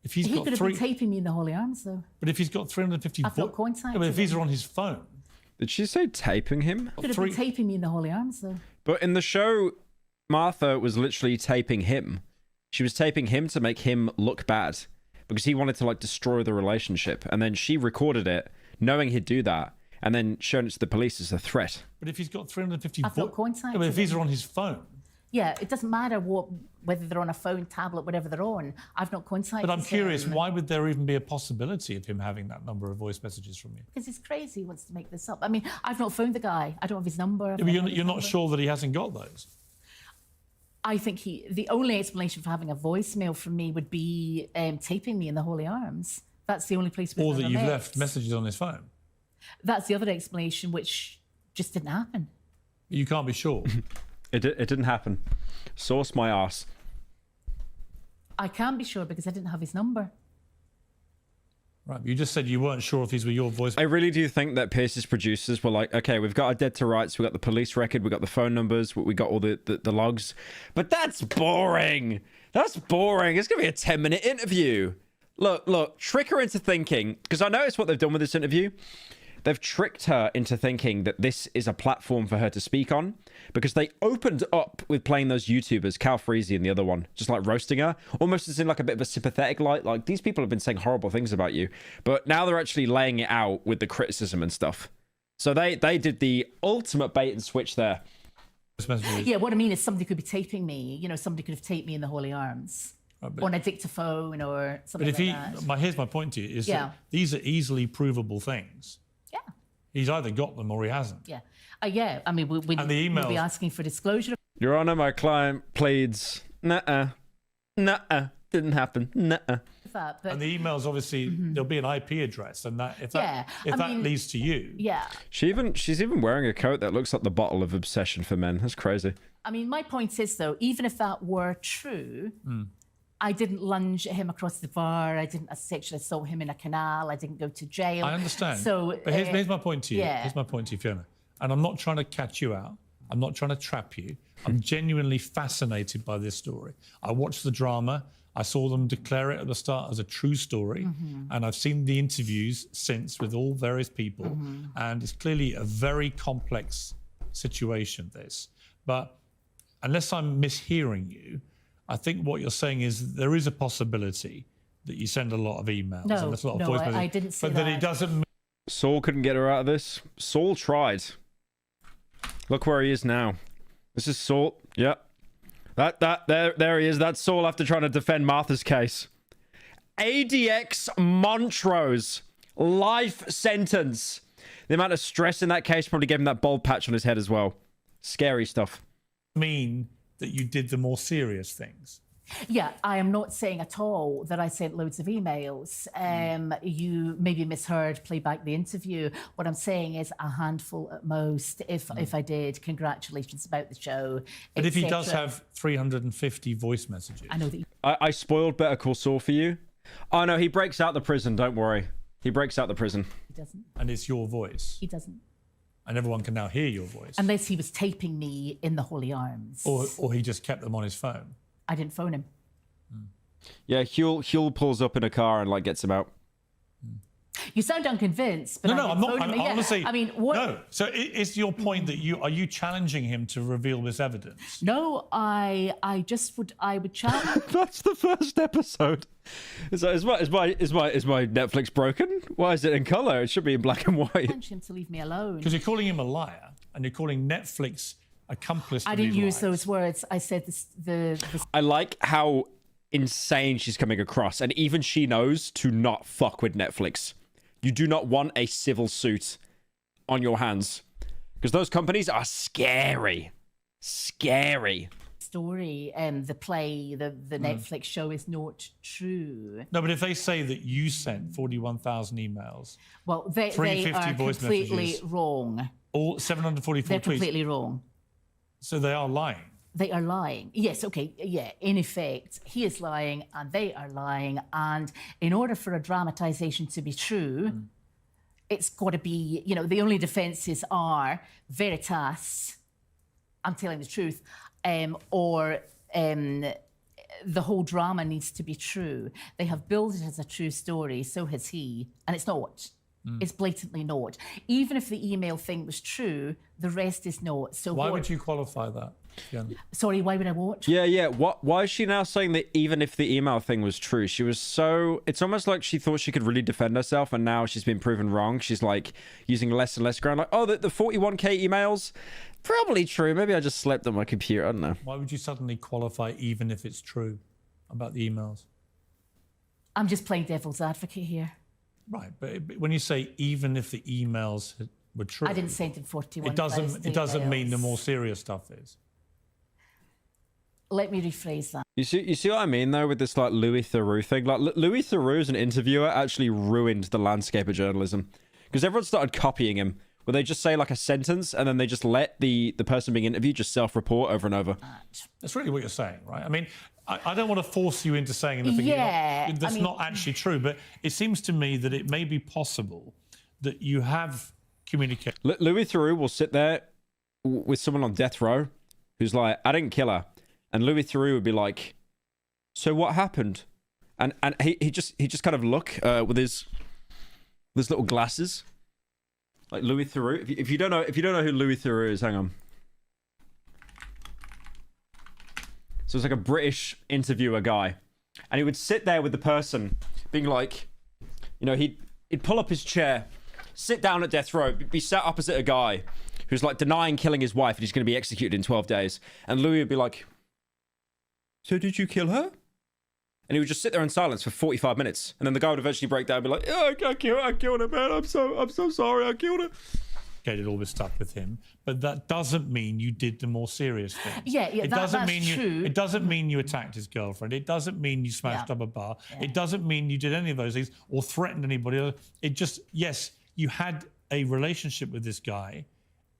Speaker 1: if he
Speaker 6: could have been taping me in the holy arms, though.
Speaker 1: But if he's got 350...
Speaker 6: I've not contacted
Speaker 1: but if these are on his phone...
Speaker 2: Did she say taping him?
Speaker 6: Could have been taping me in the holy arms, though.
Speaker 2: But in the show, Martha was literally taping him. She was taping him to make him look bad. Because he wanted to, like, destroy the relationship. And then she recorded it, knowing he'd do that. And then shown it to the police as a threat.
Speaker 1: But if he's got 350...
Speaker 6: I've not contacted
Speaker 1: but if these are on his phone...
Speaker 6: Yeah, it doesn't matter whether they're on a phone, tablet, whatever they're on. I've not contacted
Speaker 1: But I'm curious,
Speaker 6: him.
Speaker 1: why would there even be a possibility of him having that number of voice messages from you?
Speaker 6: Because he's crazy. He wants to make this up. I mean, I've not phoned the guy. I don't have his number.
Speaker 1: Yeah, but you're not sure that he hasn't got those?
Speaker 6: I think the only explanation for having a voicemail from me would be taping me in the holy arms. That's the only place we've
Speaker 1: Or that
Speaker 6: ever
Speaker 1: you've
Speaker 6: met.
Speaker 1: left messages on his phone?
Speaker 6: That's the other explanation, which just didn't happen.
Speaker 1: You can't be sure.
Speaker 2: It didn't happen. Source my ass.
Speaker 6: I can't be sure because I didn't have his number.
Speaker 1: Right, you just said you weren't sure if these were your voice.
Speaker 2: I really do think that Pierce's producers were like, okay, we've got our dead to rights, we got the police record, we got the phone numbers, we got all the logs. But that's boring. That's boring. It's going to be a 10-minute interview. Look, trick her into thinking, because I noticed what they've done with this interview. they've tricked her into thinking that this is a platform for her to speak on, because they opened up with playing those YouTubers, Cal Freezy and the other one, just like roasting her, almost as in like a bit of a sympathetic light. Like, these people have been saying horrible things about you, but now they're actually laying it out with the criticism and stuff. So they did the ultimate bait and switch there.
Speaker 6: Yeah, what I mean is somebody could be taping me. You know, somebody could have taped me in the Holy Arms on a dictaphone or something like that.
Speaker 1: Here's my point to you, is that these are easily provable things.
Speaker 6: Yeah.
Speaker 1: He's either got them or he hasn't.
Speaker 6: Yeah. Yeah, I mean, we'll be asking for disclosure.
Speaker 2: Your Honor, my client pleads, nuh-uh, nuh-uh, didn't happen, nuh-uh.
Speaker 6: And
Speaker 1: the emails, obviously, there'll be an IP address, and that if that leads to you,
Speaker 2: she's even wearing a coat that looks like the bottle of Obsession for Men. That's crazy.
Speaker 6: I mean, my point is though, even if that were true, I didn't lunge at him across the bar. I didn't sexually assault him in a canal. I didn't go to jail.
Speaker 1: I understand.
Speaker 6: So,
Speaker 1: but here's my point to you.
Speaker 6: Yeah.
Speaker 1: Here's my point to you, Fiona. And I'm not trying to catch you out. I'm not trying to trap you. I'm genuinely fascinated by this story. I watched the drama. I saw them declare it at the start as a true story, and I've seen the interviews since with all various people, and it's clearly a very complex situation, this. But unless I'm mishearing you, I think what you're saying is there is a possibility that you send a lot of emails.
Speaker 6: No,
Speaker 1: and there's a lot of voice messages,
Speaker 6: I didn't say
Speaker 1: but
Speaker 6: that.
Speaker 1: that it doesn't.
Speaker 2: Saul couldn't get her out of this. Saul tried. Look where he is now. This is Saul. Yep. There he is. That's Saul after trying to defend Martha's case. ADX Montrose. Life sentence. The amount of stress in that case probably gave him that bald patch on his head as well. Scary stuff.
Speaker 1: Mean that you did the more serious things.
Speaker 6: Yeah, I am not saying at all that I sent loads of emails. You maybe misheard, play back the interview. What I'm saying is a handful at most. If I did, congratulations about the show.
Speaker 1: But if he does have 350 voice messages.
Speaker 6: I know that.
Speaker 2: I spoiled Better Call Saul for you. Oh no, he breaks out the prison. Don't worry. He breaks out the prison.
Speaker 6: He doesn't.
Speaker 1: And it's your voice.
Speaker 6: He doesn't.
Speaker 1: And everyone can now hear your voice.
Speaker 6: Unless he was taping me in the Holy Arms.
Speaker 1: Or he just kept them on his phone.
Speaker 6: I didn't phone him.
Speaker 2: Yeah, Huel pulls up in a car and like gets him out.
Speaker 6: You sound unconvinced, but
Speaker 1: I'm not. Honestly,
Speaker 6: I mean, what?
Speaker 1: No. So is your point that are you challenging him to reveal this evidence?
Speaker 6: No, I would challenge.
Speaker 2: That's the first episode. Is my Netflix broken? Why is it in color? It should be in black and white.
Speaker 6: Challenge him to leave me alone.
Speaker 1: Because you're calling him a liar, and you're calling Netflix accomplice.
Speaker 6: I didn't use those words. I said this.
Speaker 2: I like how insane she's coming across, and even she knows to not fuck with Netflix. You do not want a civil suit on your hands, because those companies are scary.
Speaker 6: Story, the play, the Netflix show is not true.
Speaker 1: No, but if they say that you sent 41,000 emails,
Speaker 6: well, they are completely wrong.
Speaker 1: All 744
Speaker 6: They're
Speaker 1: tweets.
Speaker 6: completely wrong.
Speaker 1: So they are lying.
Speaker 6: They are lying. Yes, okay, yeah. In effect, he is lying and they are lying. And in order for a dramatization to be true, it's got to be, the only defenses are veritas, I'm telling the truth, or the whole drama needs to be true. They have billed it as a true story, so has he, and it's not. It's blatantly not. Even if the email thing was true, the rest is not. So
Speaker 1: why would you qualify that?
Speaker 6: Sorry, why would I what?
Speaker 2: Yeah. Why is she now saying that even if the email thing was true? She was so... It's almost like she thought she could really defend herself, and now she's been proven wrong. She's like using less and less ground. Like, oh, the 41k emails? Probably true. Maybe I just slept on my computer. I don't know.
Speaker 1: Why would you suddenly qualify even if it's true about the emails?
Speaker 6: I'm just playing devil's advocate here.
Speaker 1: Right, but when you say even if the emails were true,
Speaker 6: I didn't send him 41.
Speaker 1: It doesn't mean the more serious stuff is.
Speaker 6: Let me rephrase that.
Speaker 2: You see what I mean though with this like Louis Theroux thing? Like Louis Theroux as an interviewer actually ruined the landscape of journalism, because everyone started copying him, where they just say like a sentence and then they just let the person being interviewed just self-report over and over.
Speaker 1: That's really what you're saying, right? I mean, I don't want to force you into saying anything that's not actually true, but it seems to me that it may be possible that you have communicated.
Speaker 2: Louis Theroux will sit there with someone on death row who's like, I didn't kill her. And Louis Theroux would be like, so what happened? And he just kind of look with his little glasses. Like Louis Theroux. If you don't know who Louis Theroux is, hang on. So it's like a British interviewer guy, and he would sit there with the person, being like, you know, he'd pull up his chair, sit down at death row, be sat opposite a guy who's like denying killing his wife, and he's going to be executed in 12 days, and Louis would be like, "So did you kill her?" And he would just sit there in silence for 45 minutes, and then the guy would eventually break down and be like, "Yeah, I killed her, man. I'm so sorry, I killed her."
Speaker 1: Did all this stuff with him, but that doesn't mean you did the more serious thing.
Speaker 6: That's true.
Speaker 1: It doesn't mean you attacked his girlfriend. It doesn't mean you smashed up a bar. It doesn't mean you did any of those things or threatened anybody. It just, yes, you had a relationship with this guy,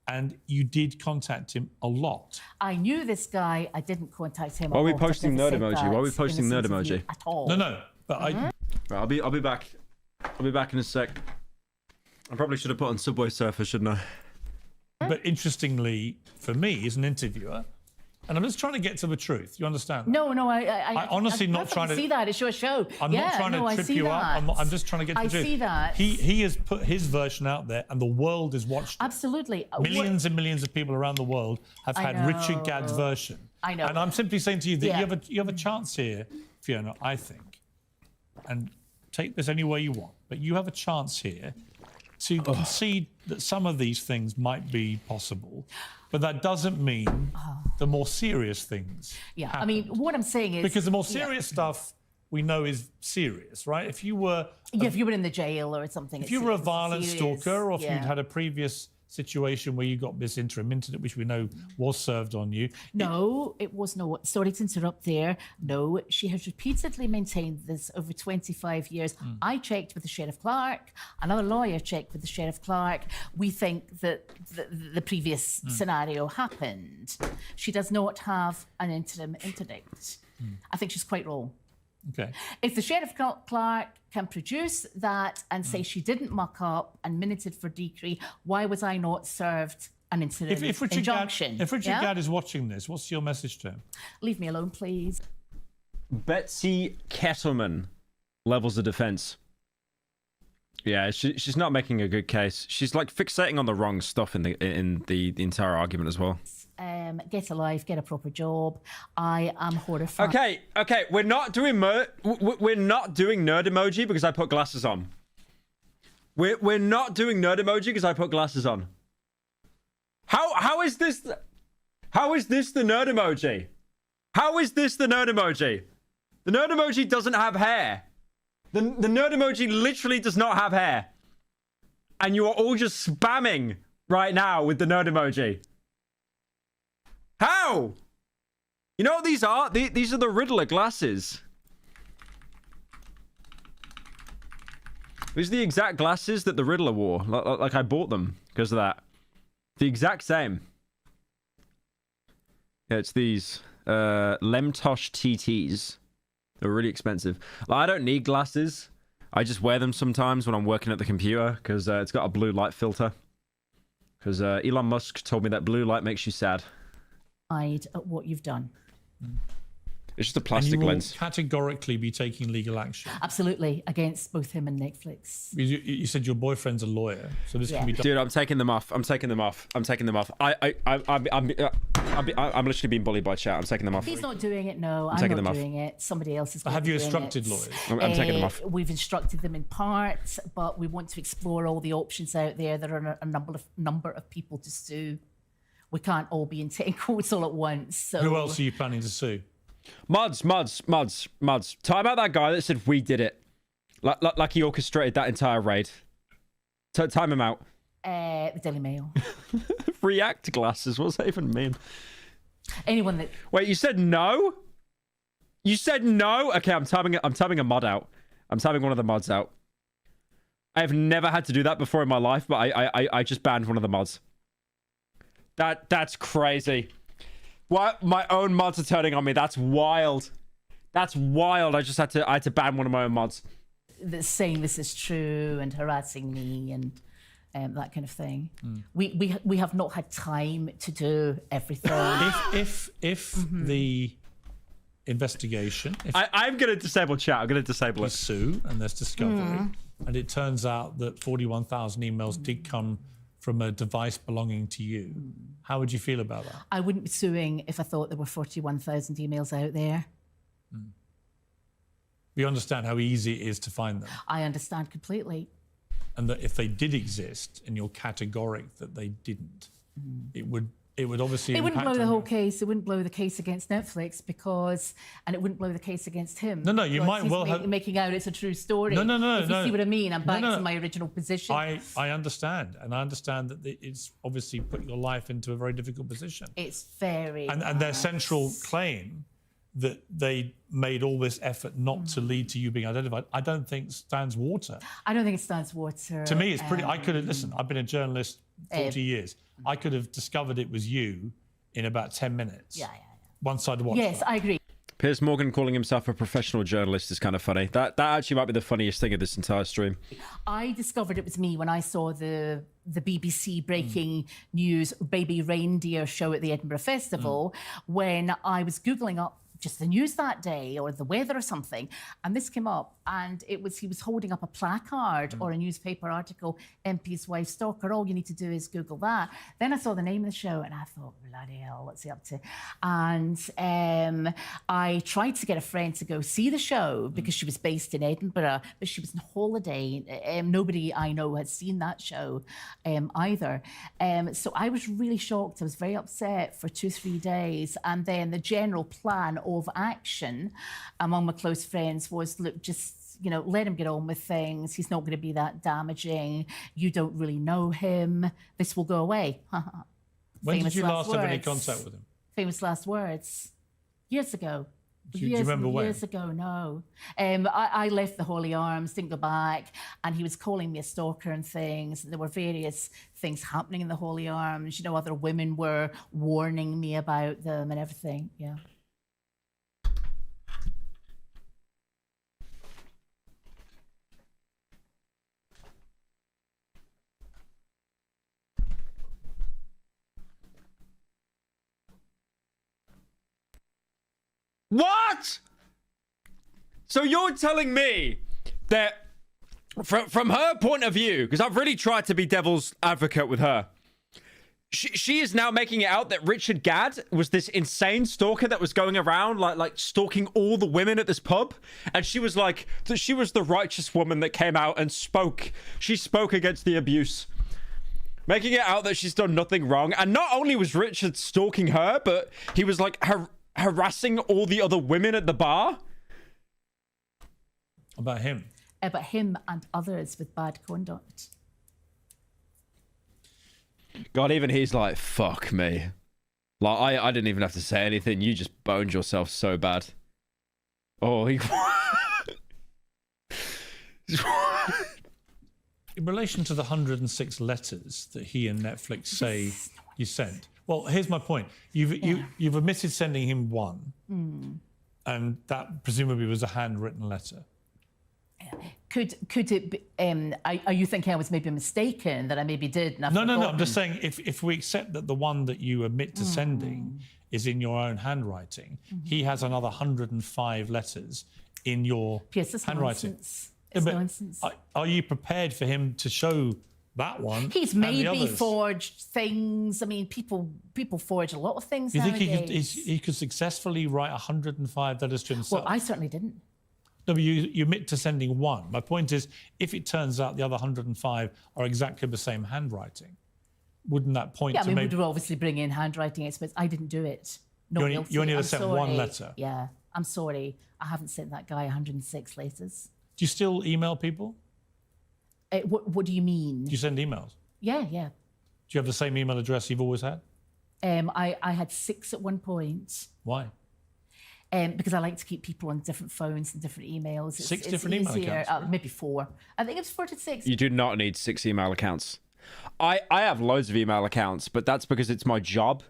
Speaker 1: and you did contact him a lot.
Speaker 6: I knew this guy. I didn't contact him.
Speaker 2: Why are we posting nerd emoji? Why are we posting nerd emoji?
Speaker 6: At all?
Speaker 1: No. But
Speaker 2: Right, I'll be back. I'll be back in a sec. I probably should have put on Subway Surfer, shouldn't I?
Speaker 1: But interestingly, for me, as an interviewer, and I'm just trying to get to the truth. You understand?
Speaker 6: No,
Speaker 1: I honestly
Speaker 6: I'm
Speaker 1: not trying to
Speaker 6: see that. It's your show.
Speaker 1: I'm not trying to trip you up. I'm just trying to get to the truth.
Speaker 6: I see that.
Speaker 1: He has put his version out there, and the world has watched it.
Speaker 6: Absolutely.
Speaker 1: Millions and millions of people around the world have had Richard Gadd's version.
Speaker 6: I know.
Speaker 1: And I'm simply saying to you that you have a chance here, Fiona, I think, and take this any way you want, but you have a chance here to concede that some of these things might be possible, but that doesn't mean the more serious things
Speaker 6: I mean, what I'm saying is...
Speaker 1: Because the more serious stuff we know is serious, right? If you were...
Speaker 6: if you were in the jail or something...
Speaker 1: If you were a violent stalker, or if you'd had a previous situation where you got this interim incident, which we know was served on you.
Speaker 6: No, it was not. Sorry to interrupt there. No, she has repeatedly maintained this over 25 years. I checked with the Sheriff Clark. Another lawyer checked with the Sheriff Clark. We think that the previous scenario happened. She does not have an interim interdict. I think she's quite wrong.
Speaker 1: Okay.
Speaker 6: If the Sheriff Clark can produce that and say she didn't muck up and minuted for decree, why was I not served an interim injunction?
Speaker 1: If Richard Gadd is watching this, what's your message to him?
Speaker 6: Leave me alone, please.
Speaker 2: Betsy Kettleman levels of defense. Yeah, she's not making a good case. She's like fixating on the wrong stuff in the entire argument as well.
Speaker 6: Get a life, get a proper job. I am horrified.
Speaker 2: Okay, we're not doing nerd emoji because I put glasses on. We're not doing nerd emoji because I put glasses on. How is this the nerd emoji? How is this the nerd emoji? The nerd emoji doesn't have hair. The nerd emoji literally does not have hair. And you are all just spamming right now with the nerd emoji. How? You know what these are? These are the Riddler glasses. These are the exact glasses that the Riddler wore. Like I bought them because of that. The exact same. Yeah, it's these Lemtosh TTs. They're really expensive. Like, I don't need glasses. I just wear them sometimes when I'm working at the computer because it's got a blue light filter. Because Elon Musk told me that blue light makes you sad.
Speaker 6: At what you've done.
Speaker 2: It's just a plastic lens.
Speaker 1: Categorically be taking legal action.
Speaker 6: Absolutely, against both him and Netflix.
Speaker 1: You said your boyfriend's a lawyer, so this can be done.
Speaker 2: Dude, I'm taking them off. I'm taking them off. I'm literally being bullied by chat. I'm taking them off.
Speaker 6: He's not doing it. No, I'm not doing it. Somebody else is.
Speaker 1: Have you instructed lawyers?
Speaker 2: I'm taking them off.
Speaker 6: We've instructed them in part, but we want to explore all the options out there. There are a number of people to sue. We can't all be in 10 courts all at once. So.
Speaker 1: Who else are you planning to sue?
Speaker 2: Mods. Time out that guy that said we did it. Like he orchestrated that entire raid. Time him out.
Speaker 6: The Daily Mail.
Speaker 2: React glasses. What's that even mean?
Speaker 6: Anyone that...
Speaker 2: Wait, you said no? You said no? Okay, I'm typing a mod out. I'm typing one of the mods out. I have never had to do that before in my life, but I just banned one of the mods. That's crazy. What? My own mods are turning on me. That's wild. That's wild. I had to ban one of my own mods.
Speaker 6: Saying this is true and harassing me and that kind of thing. We have not had time to do everything.
Speaker 1: If the investigation...
Speaker 2: I'm going to disable chat. I'm going to disable it.
Speaker 1: Sue and there's discovery. And it turns out that 41,000 emails did come from a device belonging to you. How would you feel about that?
Speaker 6: I wouldn't be suing if I thought there were 41,000 emails out there.
Speaker 1: You understand how easy it is to find them.
Speaker 6: I understand completely.
Speaker 1: And that if they did exist, and you're categoric that they didn't, it would obviously
Speaker 6: It wouldn't
Speaker 1: impact
Speaker 6: blow the
Speaker 1: on
Speaker 6: whole
Speaker 1: you.
Speaker 6: case. It wouldn't blow the case against Netflix and it wouldn't blow the case against him.
Speaker 1: No, you
Speaker 6: because
Speaker 1: might
Speaker 6: he's
Speaker 1: well have
Speaker 6: making out it's a true story.
Speaker 1: No.
Speaker 6: If you see what I mean, I'm back to my original position.
Speaker 1: I understand, and I understand that it's obviously put your life into a very difficult position.
Speaker 6: It's very
Speaker 1: And their central claim that they made all this effort not to lead to you being identified, I don't think stands water.
Speaker 6: I don't think it stands water.
Speaker 1: To me, it's pretty. I could have listen. I've been a journalist 40 years. I could have discovered it was you in about 10 minutes.
Speaker 6: Yeah.
Speaker 1: One side watch.
Speaker 6: Yes, I agree.
Speaker 2: Piers Morgan calling himself a professional journalist is kind of funny. That actually might be the funniest thing of this entire stream.
Speaker 6: I discovered it was me when I saw the BBC breaking news baby reindeer show at the Edinburgh Festival when I was Googling up just the news that day or the weather or something, and this came up, and he was holding up a placard or a newspaper article, MP's wife stalker, all you need to do is Google that. Then I saw the name of the show and I thought, bloody hell, what's he up to? And I tried to get a friend to go see the show because she was based in Edinburgh, but she was on holiday. Nobody I know had seen that show either. So I was really shocked. I was very upset for 2-3 days, and then the general plan of action among my close friends was, look, just let him get on with things. He's not going to be that damaging. You don't really know him. This will go away.
Speaker 1: When did you last have any contact with him?
Speaker 6: Famous last words. Years ago.
Speaker 1: Do you remember when?
Speaker 6: Years ago, no. I left the Holy Arms, didn't go back, and he was calling me a stalker and things. And there were various things happening in the Holy Arms. Other women were warning me about them and everything. Yeah.
Speaker 2: What? So you're telling me that from her point of view, because I've really tried to be devil's advocate with her, she is now making it out that Richard Gadd was this insane stalker that was going around like stalking all the women at this pub, and she was like that she was the righteous woman that came out and spoke. She spoke against the abuse, making it out that she's done nothing wrong. And not only was Richard stalking her, but he was like harassing all the other women at the bar.
Speaker 1: About him?
Speaker 6: About him and others with bad conduct.
Speaker 2: God, even he's like, fuck me. Like, I didn't even have to say anything. You just boned yourself so bad. Oh, he...
Speaker 1: In relation to the 106 letters that he and Netflix say you sent, well, here's my point. You've admitted sending him one, and that presumably was a handwritten letter.
Speaker 6: Could it be, are you thinking I was maybe mistaken, that I maybe did?
Speaker 1: No. I'm just saying, if we accept that the one that you admit to sending is in your own handwriting, he has another 105 letters in your handwriting.
Speaker 6: Nonsense. It's nonsense.
Speaker 1: Are you prepared for him to show that one?
Speaker 6: He's maybe forged things. I mean, people forge a lot of things nowadays.
Speaker 1: You think he could successfully write 105 letters to himself?
Speaker 6: Well, I certainly didn't.
Speaker 1: No, but you admit to sending one. My point is, if it turns out the other 105 are exactly the same handwriting, wouldn't that point to maybe...
Speaker 6: we'd obviously bring in handwriting experts. I didn't do it.
Speaker 1: You only ever sent one letter?
Speaker 6: Yeah, I'm sorry. I haven't sent that guy 106 letters.
Speaker 1: Do you still email people?
Speaker 6: What do you mean?
Speaker 1: Do you send emails?
Speaker 6: Yeah.
Speaker 1: Do you have the same email address you've always had?
Speaker 6: I had 6 at one point.
Speaker 1: Why?
Speaker 6: Because I like to keep people on different phones and different emails.
Speaker 1: 6 different email accounts?
Speaker 6: Maybe 4. I think it's 4 to 6.
Speaker 2: You do not need 6 email accounts. I have loads of email accounts, but that's because it's my job.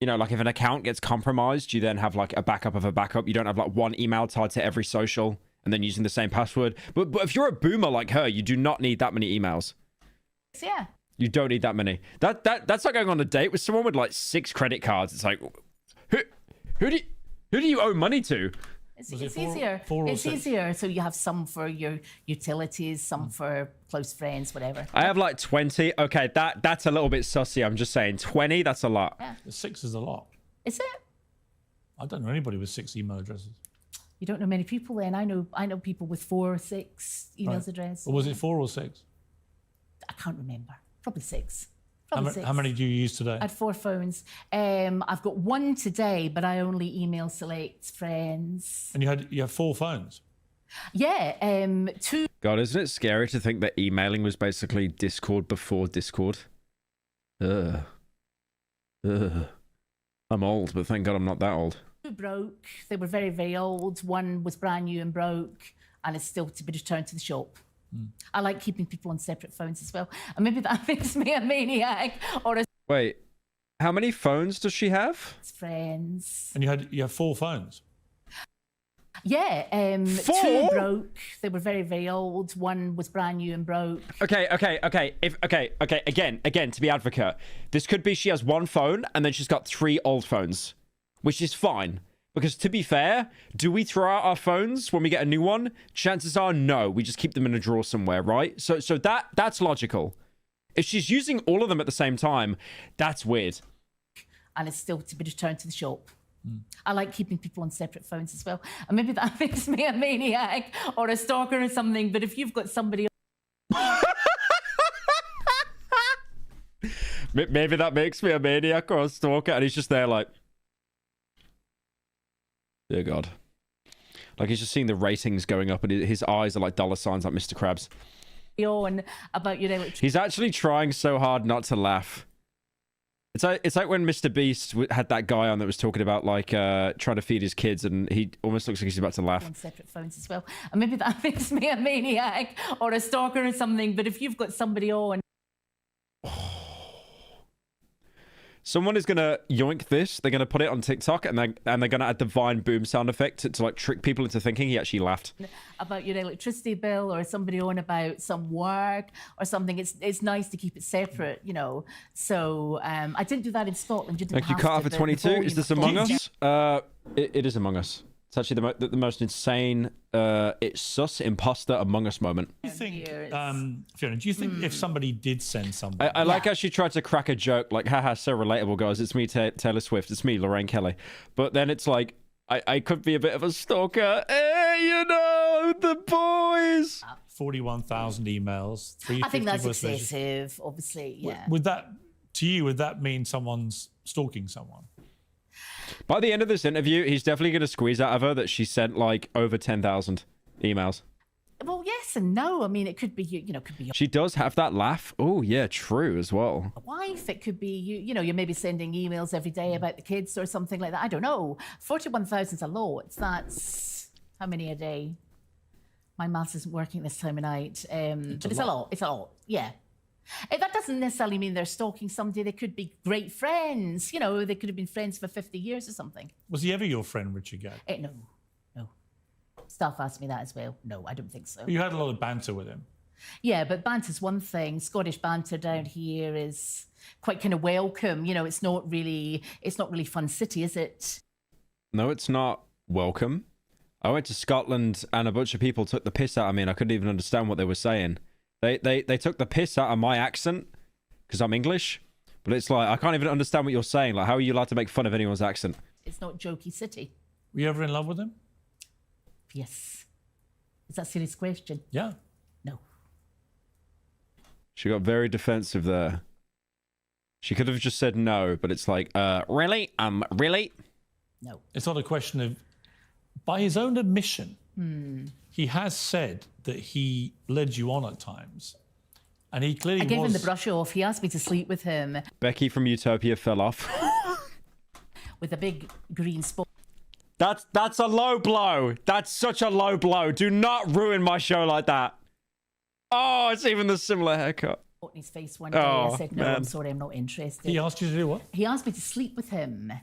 Speaker 2: Like if an account gets compromised, you then have like a backup of a backup. You don't have like one email tied to every social and then using the same password. But if you're a boomer like her, you do not need that many emails.
Speaker 6: Yeah.
Speaker 2: You don't need that many. That's like going on a date with someone with like 6 credit cards. It's like, who do you owe money to?
Speaker 6: It's easier. It's easier. So you have some for your utilities, some for close friends, whatever.
Speaker 2: I have like 20. Okay, that's a little bit sussy. I'm just saying 20. That's a lot.
Speaker 6: Yeah.
Speaker 1: 6 is a lot.
Speaker 6: Is it?
Speaker 1: I don't know anybody with 6 email addresses.
Speaker 6: You don't know many people then. I know people with 4 or 6 emails address.
Speaker 1: Or was it 4 or 6?
Speaker 6: I can't remember. Probably 6.
Speaker 1: How many do you use today?
Speaker 6: I had 4 phones. I've got 1 today, but I only email select friends.
Speaker 1: And you have 4 phones?
Speaker 6: Yeah, 2.
Speaker 2: God, isn't it scary to think that emailing was basically Discord before Discord? Ugh. I'm old, but thank God I'm not that old.
Speaker 6: 2 broke. They were very, very old. 1 was brand new and broke, and it's still to be returned to the shop. I like keeping people on separate phones as well. And maybe that makes me a maniac or a...
Speaker 2: Wait, how many phones does she have?
Speaker 6: Friends.
Speaker 1: And you have 4 phones?
Speaker 6: Yeah,
Speaker 2: 4?
Speaker 6: 2 broke. They were very, very old. 1 was brand new and broke.
Speaker 2: Okay. Again, to be advocate, this could be she has 1 phone and then she's got 3 old phones, which is fine. Because to be fair, do we throw out our phones when we get a new one? Chances are no. We just keep them in a drawer somewhere, right? So that's logical. If she's using all of them at the same time, that's weird.
Speaker 6: And it's still to be returned to the shop. I like keeping people on separate phones as well. And maybe that makes me a maniac or a stalker or something. But if you've got somebody...
Speaker 2: Maybe that makes me a maniac or a stalker. And he's just there like... Dear God. Like he's just seeing the ratings going up and his eyes are like dollar signs like Mr. Krabs.
Speaker 6: On about your
Speaker 2: He's actually trying so hard not to laugh. It's like when Mr. Beast had that guy on that was talking about like trying to feed his kids and he almost looks like he's about to laugh.
Speaker 6: On separate phones as well. And maybe that makes me a maniac or a stalker or something. But if you've got somebody on...
Speaker 2: Someone is going to yoink this. They're going to put it on TikTok and they're going to add the Vine boom sound effect to like trick people into thinking he actually laughed.
Speaker 6: About your electricity bill or somebody on about some work or something. It's nice to keep it separate, you know. So I didn't do that in Scotland. You didn't
Speaker 2: Thank you, Carter, for 22. Is this Among Us? It is Among Us. It's actually the most insane, it's sus imposter Among Us moment.
Speaker 1: Do you think, Fiona, do you think if somebody did send somebody...
Speaker 2: I like how she tried to crack a joke, like, haha, so relatable, guys. It's me, Taylor Swift. It's me, Lorraine Kelly. But then it's like, I could be a bit of a stalker. Hey, you know, the boys.
Speaker 1: 41,000 emails.
Speaker 6: I think that's excessive, obviously, yeah.
Speaker 1: Would that mean someone's stalking someone?
Speaker 2: By the end of this interview, he's definitely going to squeeze out of her that she sent like over 10,000 emails.
Speaker 6: Well, yes and no. I mean, it could be, you know, could be...
Speaker 2: She does have that laugh. Oh, yeah, true as well.
Speaker 6: A wife, it could be, you know, you're maybe sending emails every day about the kids or something like that. I don't know. 41,000 is a lot. That's how many a day? My maths isn't working this time of night. But it's a lot. It's a lot. Yeah. That doesn't necessarily mean they're stalking somebody. They could be great friends. You know, they could have been friends for 50 years or something.
Speaker 1: Was he ever your friend, Richard Gay?
Speaker 6: No. Staff asked me that as well. No, I don't think so.
Speaker 1: You had a lot of banter with him.
Speaker 6: Yeah, but banter's one thing. Scottish banter down here is quite kind of welcome. You know, it's not really Fun City, is it?
Speaker 2: No, it's not welcome. I went to Scotland and a bunch of people took the piss out of me and I couldn't even understand what they were saying. They took the piss out of my accent because I'm English, but it's like I can't even understand what you're saying. Like, how are you allowed to make fun of anyone's accent?
Speaker 6: It's not jokey city.
Speaker 1: Were you ever in love with him?
Speaker 6: Yes. Is that a serious question?
Speaker 1: Yeah.
Speaker 6: No.
Speaker 2: She got very defensive there. She could have just said no, but it's like, really? Really?
Speaker 6: No.
Speaker 1: It's not a question of, by his own admission, he has said that he led you on at times. And he clearly
Speaker 6: I gave him the brush off. He asked me to sleep with him.
Speaker 2: Becky from Utopia fell off.
Speaker 6: With a big green spot.
Speaker 2: That's a low blow. That's such a low blow. Do not ruin my show like that. Oh, it's even the similar haircut.
Speaker 6: On his face one day. I said, no, I'm sorry, I'm not interested.
Speaker 1: He asked you to do what?
Speaker 6: He asked me to sleep with him.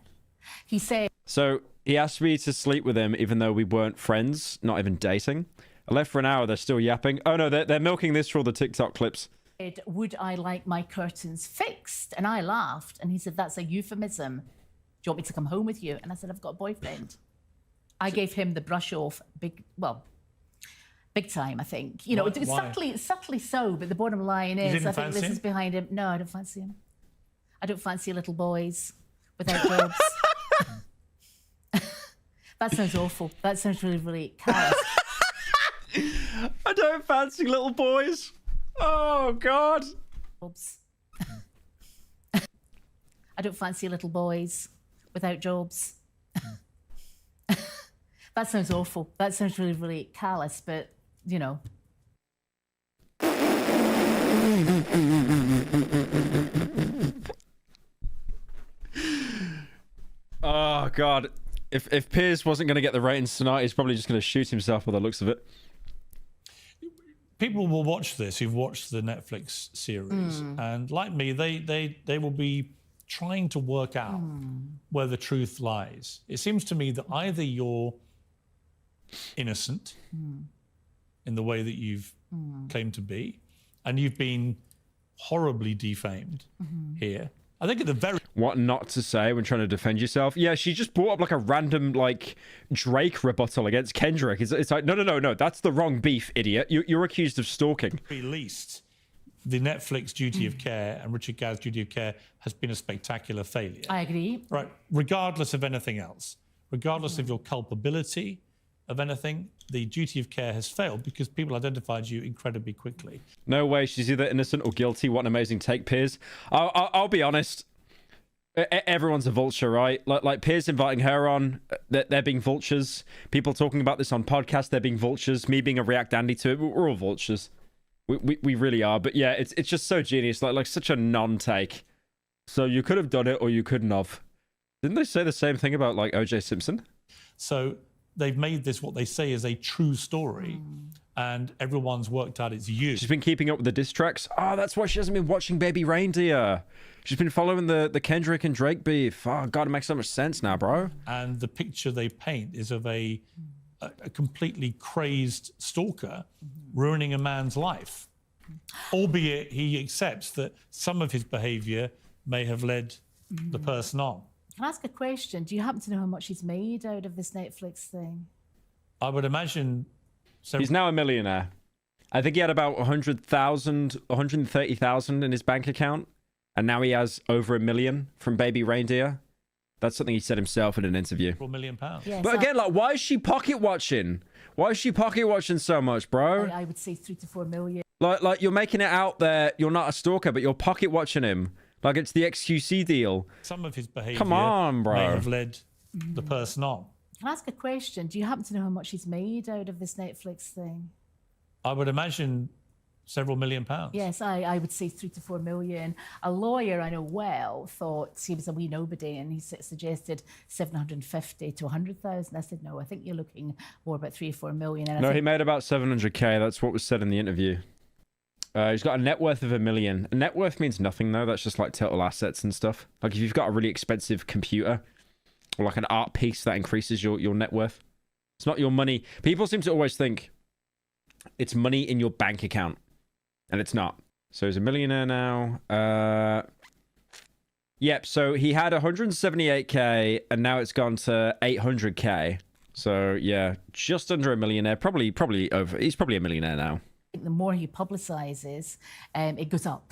Speaker 6: He said...
Speaker 2: So he asked me to sleep with him even though we weren't friends, not even dating. I left for an hour, they're still yapping. Oh no, they're milking this for all the TikTok clips.
Speaker 6: Would I like my curtains fixed? And I laughed and he said, that's a euphemism. Do you want me to come home with you? And I said, I've got a boyfriend. I gave him the brush off big time, I think. You know, subtly so, but the bottom line is, I think this is behind him. No, I don't fancy him. I don't fancy little boys without jobs. That sounds awful. That sounds really, really callous.
Speaker 2: I don't fancy little boys. Oh, God.
Speaker 6: Jobs. I don't fancy little boys without jobs. That sounds awful. That sounds really, really callous, but, you know.
Speaker 2: Oh, God. If Piers wasn't going to get the ratings tonight, he's probably just going to shoot himself by the looks of it.
Speaker 1: People will watch this who've watched the Netflix series, and like me, they will be trying to work out where the truth lies. It seems to me that either you're innocent in the way that you've claimed to be, and you've been horribly defamed here. I think at the very...
Speaker 2: What not to say when trying to defend yourself? Yeah, she just brought up like a random like Drake rebuttal against Kendrick. It's like, no, that's the wrong beef, idiot. You're accused of stalking.
Speaker 1: At least the Netflix duty of care and Richard Gere's duty of care has been a spectacular failure.
Speaker 6: I agree.
Speaker 1: Right, regardless of anything else, regardless of your culpability of anything, the duty of care has failed because people identified you incredibly quickly.
Speaker 2: No way, she's either innocent or guilty. What an amazing take, Piers. I'll be honest. Everyone's a vulture, right? Like Piers inviting her on, they're being vultures. People talking about this on podcasts, they're being vultures. Me being a React Andy to it, we're all vultures. We really are. But yeah, it's just so genius. Like such a non-take. So you could have done it or you couldn't have. Didn't they say the same thing about like O.J. Simpson?
Speaker 1: So they've made this what they say is a true story, and everyone's worked out it's you.
Speaker 2: She's been keeping up with the diss tracks. Oh, that's why she hasn't been watching Baby Reindeer. She's been following the Kendrick and Drake beef. Oh, God, it makes so much sense now, bro.
Speaker 1: And the picture they paint is of a completely crazed stalker ruining a man's life, albeit he accepts that some of his behavior may have led the person on.
Speaker 6: Can I ask a question? Do you happen to know how much he's made out of this Netflix thing?
Speaker 1: I would imagine...
Speaker 2: He's now a millionaire. I think he had about 100,000, 130,000 in his bank account. And now he has over $1 million from Baby Reindeer. That's something he said himself in an interview.
Speaker 1: £1 million.
Speaker 6: Yes,
Speaker 2: but again, like, why is she pocket watching? Why is she pocket watching so much, bro?
Speaker 6: I would say 3 to 4 million.
Speaker 2: Like you're making it out there. You're not a stalker, but you're pocket watching him. Like it's the XQC deal.
Speaker 1: Some of his behavior
Speaker 2: Come on, bro.
Speaker 1: may have led the person on.
Speaker 6: Can I ask a question? Do you happen to know how much he's made out of this Netflix thing?
Speaker 1: I would imagine several £1 million.
Speaker 6: Yes, I would say 3 to 4 million. A lawyer I know well thought he was a wee nobody, and he suggested 750 to 100,000. I said, no, I think you're looking more about 3 or 4 million. And
Speaker 2: no, he made about 700K. That's what was said in the interview. He's got a net worth of $1 million. Net worth means nothing, though. That's just like total assets and stuff. Like if you've got a really expensive computer or like an art piece, that increases your net worth. It's not your money. People seem to always think it's money in your bank account, and it's not. So he's a millionaire now. Yep, so he had 178K, and now it's gone to 800K. So yeah, just under a millionaire. Probably over. He's probably a millionaire now.
Speaker 6: The more he publicizes, it goes up.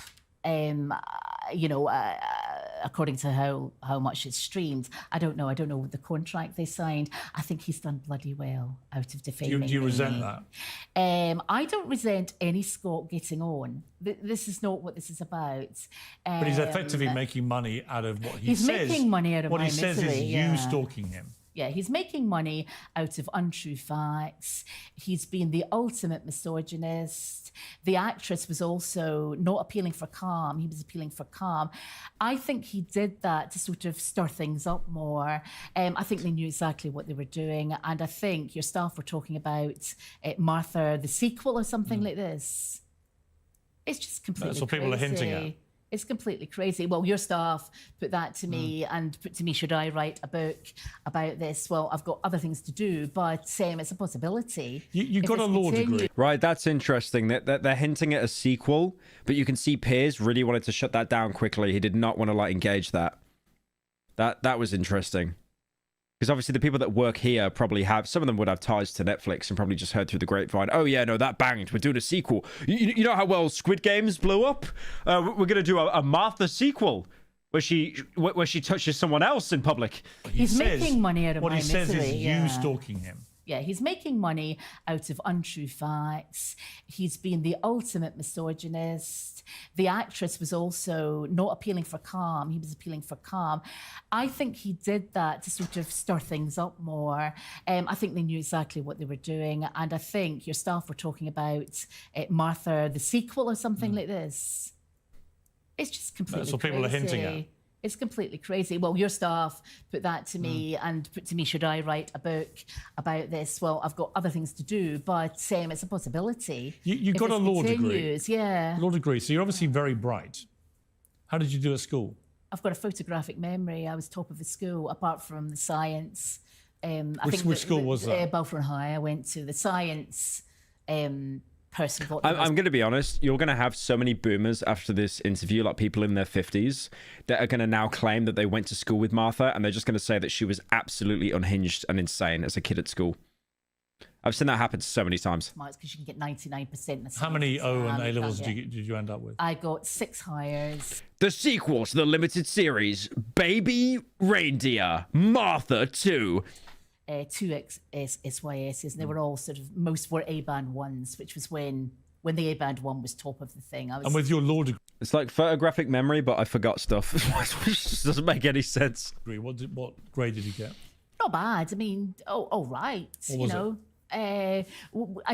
Speaker 6: According to how much it's streamed. I don't know the contract they signed. I think he's done bloody well out of defaming me.
Speaker 1: Do you resent that?
Speaker 6: I don't resent any Scot getting on. This is not what this is about.
Speaker 1: But he's effectively making money out of what he says.
Speaker 6: He's making money out of
Speaker 1: what
Speaker 6: my
Speaker 1: he says
Speaker 6: misery,
Speaker 1: is you stalking him.
Speaker 6: Yeah, he's making money out of untrue facts. He's been the ultimate misogynist. The actress was also not appealing for calm. He was appealing for calm. I think he did that to sort of stir things up more. I think they knew exactly what they were doing. And I think your staff were talking about Martha, the sequel or something like this. It's just completely
Speaker 1: That's what people are hinting at.
Speaker 6: It's completely crazy. Well, your staff put that to me and put to me, should I write a book about this? Well, I've got other things to do, but it's a possibility.
Speaker 1: You got a law degree.
Speaker 2: Right, that's interesting. That they're hinting at a sequel, but you can see Piers really wanted to shut that down quickly. He did not want to engage that. That was interesting. Because obviously the people that work here probably have, some of them would have ties to Netflix and probably just heard through the grapevine, oh yeah, no, that banged, we're doing a sequel. You know how well Squid Games blew up? We're going to do a Martha sequel where she touches someone else in public.
Speaker 6: He's making money out of
Speaker 1: what
Speaker 6: my
Speaker 1: he says
Speaker 6: misery,
Speaker 1: is you stalking him.
Speaker 6: Yeah, he's making money out of untrue facts. He's been the ultimate misogynist. The actress was also not appealing for calm. He was appealing for calm. I think he did that to sort of stir things up more. I think they knew exactly what they were doing. And I think your staff were talking about Martha, the sequel or something like this. It's just completely
Speaker 1: That's what people are hinting at.
Speaker 6: It's completely crazy. Well, your staff put that to me and put to me, should I write a book about this? Well, I've got other things to do, but it's a possibility.
Speaker 1: You got a law degree.
Speaker 6: Yeah.
Speaker 1: Law degree. So you're obviously very bright. How did you do at school?
Speaker 6: I've got a photographic memory. I was top of the school, apart from the science.
Speaker 1: Which school was that?
Speaker 6: Balfour High. I went to the science person.
Speaker 2: I'm going to be honest, you're going to have so many boomers after this interview, like people in their 50s, that are going to now claim that they went to school with Martha, and they're just going to say that she was absolutely unhinged and insane as a kid at school. I've seen that happen so many times.
Speaker 6: It's because you can get 99%.
Speaker 1: How many O and A levels did you end up with?
Speaker 6: I got 6 hires.
Speaker 2: The sequel to the limited series, Baby Reindeer, Martha 2.
Speaker 6: 2 SYSs, and they were all sort of, most were A-band ones, which was when the A-band one was top of the thing.
Speaker 1: And with your law degree,
Speaker 2: it's like photographic memory, but I forgot stuff. Which just doesn't make any sense.
Speaker 1: What grade did you get?
Speaker 6: Not bad. I mean, all right.
Speaker 1: What was it?
Speaker 6: I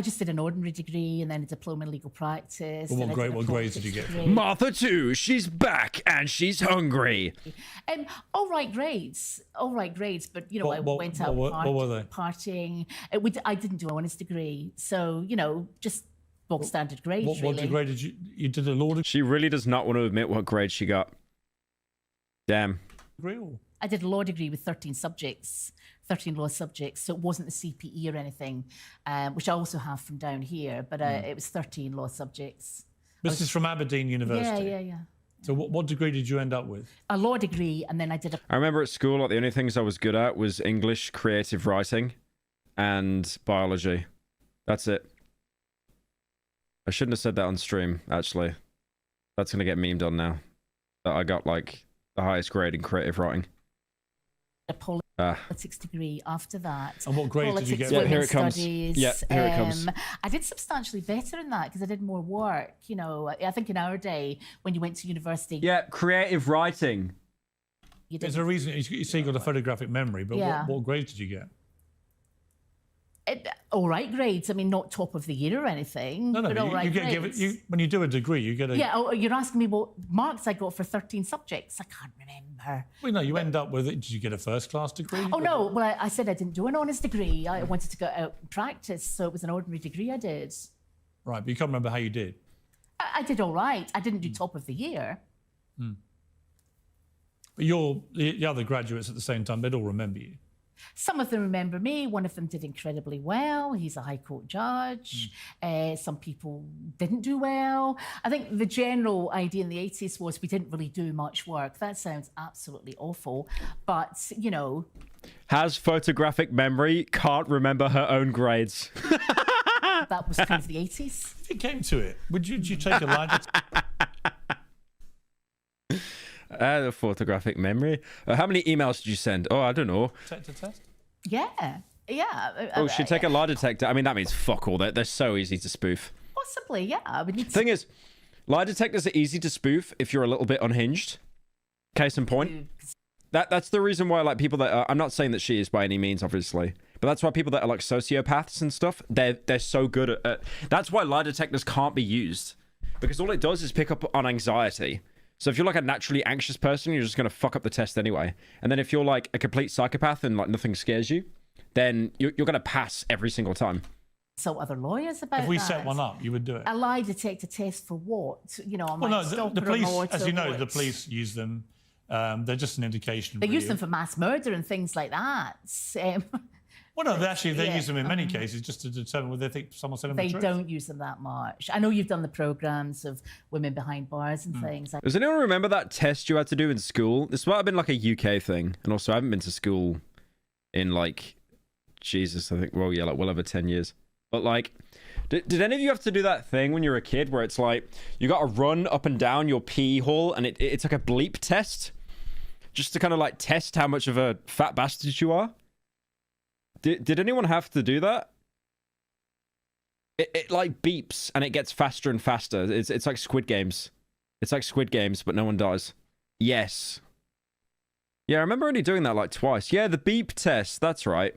Speaker 6: just did an ordinary degree and then a diploma in legal practice.
Speaker 1: Well, what grades did you get?
Speaker 2: Martha 2, she's back and she's hungry.
Speaker 6: All right grades, but I went out
Speaker 1: what were they?
Speaker 6: partying. I didn't do an honors degree, so just bog standard grades.
Speaker 1: What degree did you did a law degree?
Speaker 2: She really does not want to admit what grade she got. Damn.
Speaker 6: I did a law degree with 13 subjects, 13 law subjects, so it wasn't the CPE or anything, which I also have from down here, but it was 13 law subjects.
Speaker 1: This is from Aberdeen University?
Speaker 6: Yeah.
Speaker 1: So what degree did you end up with?
Speaker 6: A law degree, and then I did
Speaker 2: I remember at school, like, the only things I was good at was English, creative writing, and biology. That's it. I shouldn't have said that on stream, actually. That's going to get memed on now. That I got, like, the highest grade in creative writing.
Speaker 6: A politics degree after that.
Speaker 1: And what grade did you get?
Speaker 2: Yeah, here it comes. Yeah, here it comes.
Speaker 6: I did substantially better in that because I did more work. I think in our day, when you went to university...
Speaker 2: Yeah, creative writing.
Speaker 1: There's a reason you say you got a photographic memory, but what grade did you get?
Speaker 6: All right grades. I mean, not top of the year or anything.
Speaker 1: No,
Speaker 6: but all right grades.
Speaker 1: When you do a degree, you get a...
Speaker 6: Yeah, you're asking me what marks I got for 13 subjects. I can't remember.
Speaker 1: Well, no, you end up with it. Did you get a first-class degree?
Speaker 6: Oh, no. Well, I said I didn't do an honest degree. I wanted to go out and practice, so it was an ordinary degree I did.
Speaker 1: Right, but you can't remember how you did?
Speaker 6: I did all right. I didn't do top of the year.
Speaker 1: But the other graduates at the same time, they'd all remember you.
Speaker 6: Some of them remember me. One of them did incredibly well. He's a High Court judge. Some people didn't do well. I think the general idea in the 80s was we didn't really do much work. That sounds absolutely awful. But,
Speaker 2: Has photographic memory, can't remember her own grades.
Speaker 6: That was kind of the 80s.
Speaker 1: If it came to it, would you take a line?
Speaker 2: A photographic memory. How many emails did you send? Oh, I don't know.
Speaker 1: Test?
Speaker 6: Yeah.
Speaker 2: Oh, she'd take a lie detector. I mean, that means fuck all. They're so easy to spoof.
Speaker 6: Possibly, yeah.
Speaker 2: Thing is, lie detectors are easy to spoof if you're a little bit unhinged. Case in point. That's the reason why, like, people that are... I'm not saying that she is by any means, obviously. But that's why people that are, like, sociopaths and stuff, they're so good at... That's why lie detectors can't be used. Because all it does is pick up on anxiety. So if you're like a naturally anxious person, you're just going to fuck up the test anyway. And then if you're like a complete psychopath and like nothing scares you, then you're going to pass every single time.
Speaker 6: So other lawyers about that.
Speaker 1: If we set one up, you would do it.
Speaker 6: A lie detector test for what?
Speaker 1: The police, as you know, the police use them. They're just an indication.
Speaker 6: They use them for mass murder and things like that.
Speaker 1: Well, no, they use them in many cases just to determine whether they think someone's telling the truth.
Speaker 6: They don't use them that much. I know you've done the programs of women behind bars and things.
Speaker 2: Does anyone remember that test you had to do in school? This might have been like a UK thing. And also, I haven't been to school in like, Jesus, I think, well, yeah, like well over 10 years. But like, did any of you have to do that thing when you were a kid where it's like, you got to run up and down your pee hole and it's like a bleep test? Just to kind of like test how much of a fat bastard you are? Did anyone have to do that? It like beeps and it gets faster and faster. It's like Squid Games. It's like Squid Games, but no one dies. Yes. Yeah, I remember only doing that like twice. Yeah, the beep test. That's right.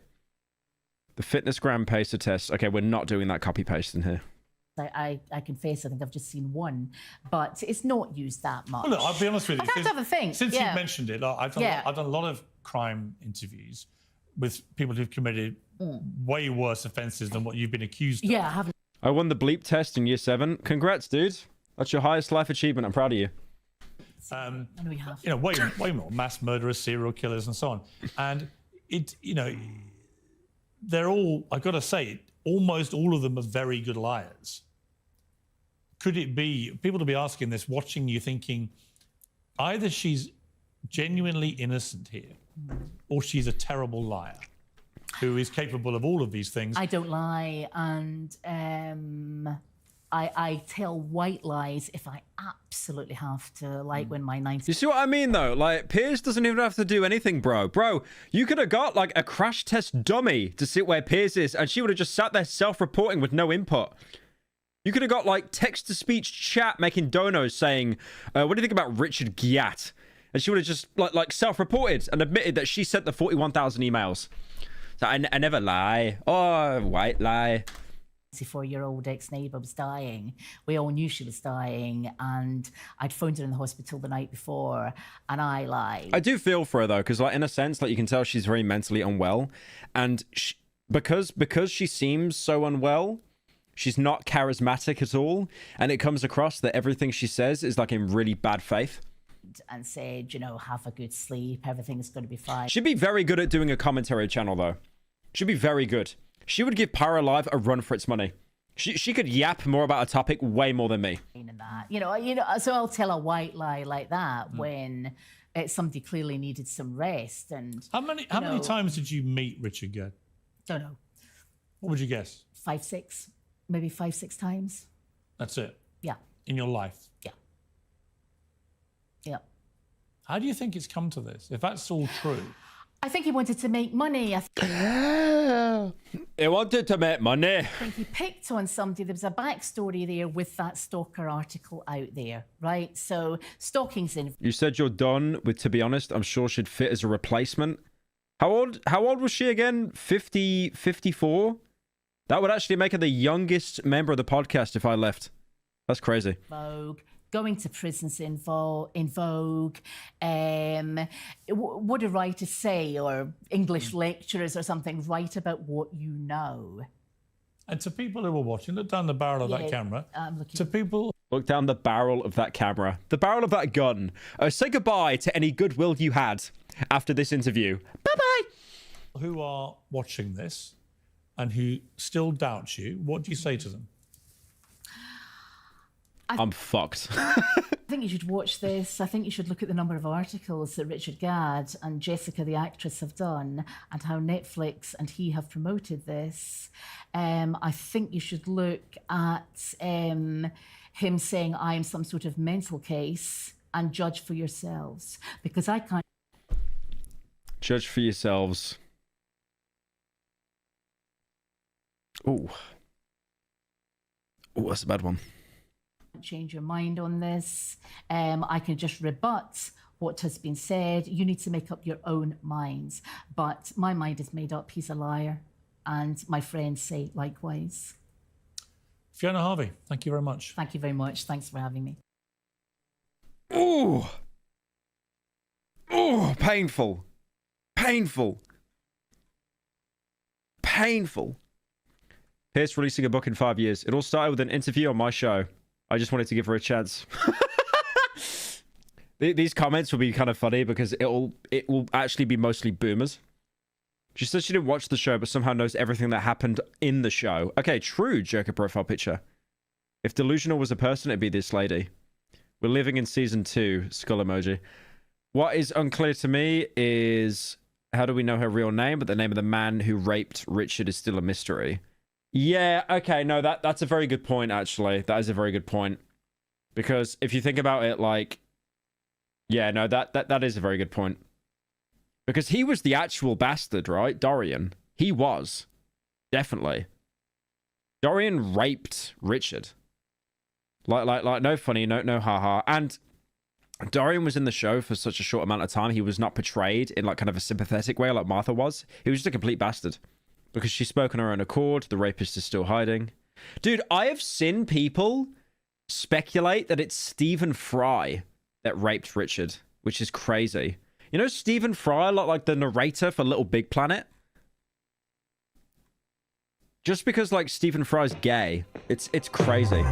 Speaker 2: The fitness gram pacer test. Okay, we're not doing that copy paste in here.
Speaker 6: I confess, I think I've just seen one, but it's not used that much.
Speaker 1: Well, look, I'll be honest with you.
Speaker 6: I have to have a think.
Speaker 1: Since you've mentioned it, I've done a lot of crime interviews with people who've committed way worse offences than what you've been accused of.
Speaker 6: Yeah, I haven't.
Speaker 2: I won the bleep test in year 7. Congrats, dude. That's your highest life achievement. I'm proud of you.
Speaker 6: And we have.
Speaker 1: You know, way more mass murderers, serial killers, and so on. And it, you know, they're all, I've got to say, almost all of them are very good liars. Could it be, people to be asking this, watching you thinking, either she's genuinely innocent here, or she's a terrible liar who is capable of all of these things.
Speaker 6: I don't lie, and I tell white lies if I absolutely have to, like when my 90s.
Speaker 2: You see what I mean, though? Like, Piers doesn't even have to do anything, bro. Bro, you could have got, like, a crash test dummy to sit where Piers is, and she would have just sat there self-reporting with no input. You could have got, like, text-to-speech chat making donos saying, what do you think about Richard Giat? And she would have just, like self-reported and admitted that she sent the 41,000 emails. So I never lie. Oh, white lie.
Speaker 6: 64-year-old ex-neighbour was dying. We all knew she was dying, and I'd phoned her in the hospital the night before, and I lied.
Speaker 2: I do feel for her, though, because, like, in a sense, like, you can tell she's very mentally unwell. And because she seems so unwell, she's not charismatic at all, and it comes across that everything she says is, like, in really bad faith.
Speaker 6: And said, you know, have a good sleep, everything's going to be fine.
Speaker 2: She'd be very good at doing a commentary channel, though. She'd be very good. She would give Pyro Live a run for its money. She could yap more about a topic way more than me.
Speaker 6: You know, so I'll tell a white lie like that when somebody clearly needed some rest. And
Speaker 1: how many times did you meet Richard Gere?
Speaker 6: Don't know.
Speaker 1: What would you guess?
Speaker 6: 5, 6, maybe 5, 6 times.
Speaker 1: That's it?
Speaker 6: Yeah.
Speaker 1: In your life?
Speaker 6: Yeah. Yeah.
Speaker 1: How do you think it's come to this? If that's all true.
Speaker 6: I think he wanted to make money.
Speaker 2: He wanted to make money.
Speaker 6: I think he picked on somebody. There was a backstory there with that stalker article out there, right? So stalking's in.
Speaker 2: You said you're done with, to be honest, I'm sure she'd fit as a replacement. How old was she again? 50, 54? That would actually make her the youngest member of the podcast if I left. That's crazy.
Speaker 6: Vogue. Going to prisons in vogue. What do writers say, or English lecturers or something, write about what you know.
Speaker 1: And to people who are watching, look down the barrel of that camera. To people...
Speaker 2: Look down the barrel of that camera. The barrel of that gun. Say goodbye to any goodwill you had after this interview. Bye-bye!
Speaker 1: Who are watching this and who still doubt you, what do you say to them?
Speaker 2: I'm fucked.
Speaker 6: I think you should watch this. I think you should look at the number of articles that Richard Gadd and Jessica, the actress, have done, and how Netflix and he have promoted this. I think you should look at him saying, I am some sort of mental case, and judge for yourselves. Because I can't...
Speaker 2: Judge for yourselves. Ooh. Ooh, that's a bad one.
Speaker 6: Change your mind on this. I can just rebut what has been said. You need to make up your own minds. But my mind is made up. He's a liar. And my friends say likewise.
Speaker 1: Fiona Harvey, thank you very much.
Speaker 6: Thank you very much. Thanks for having me.
Speaker 2: Ooh. Ooh, painful. Painful. Painful. Pierce releasing a book in 5 years. It all started with an interview on my show. I just wanted to give her a chance. These comments will be kind of funny because it will actually be mostly boomers. She says she didn't watch the show, but somehow knows everything that happened in the show. Okay, true, Joker profile picture. If Delusional was a person, it'd be this lady. We're living in season 2, skull emoji. What is unclear to me is How do we know her real name? But the name of the man who raped Richard is still a mystery. Yeah, okay, no, that's a very good point, actually. That is a very good point. Because if you think about it, like... Yeah, no, that is a very good point. Because he was the actual bastard, right? Dorian. He was. Definitely. Dorian raped Richard. Like, no funny, no haha. And Dorian was in the show for such a short amount of time. He was not portrayed in like kind of a sympathetic way like Martha was. He was just a complete bastard. Because she spoke on her own accord. The rapist is still hiding. Dude, I have seen people speculate that it's Stephen Fry that raped Richard, which is crazy. You know Stephen Fry, like the narrator for Little Big Planet? Just because like Stephen Fry's gay, it's crazy.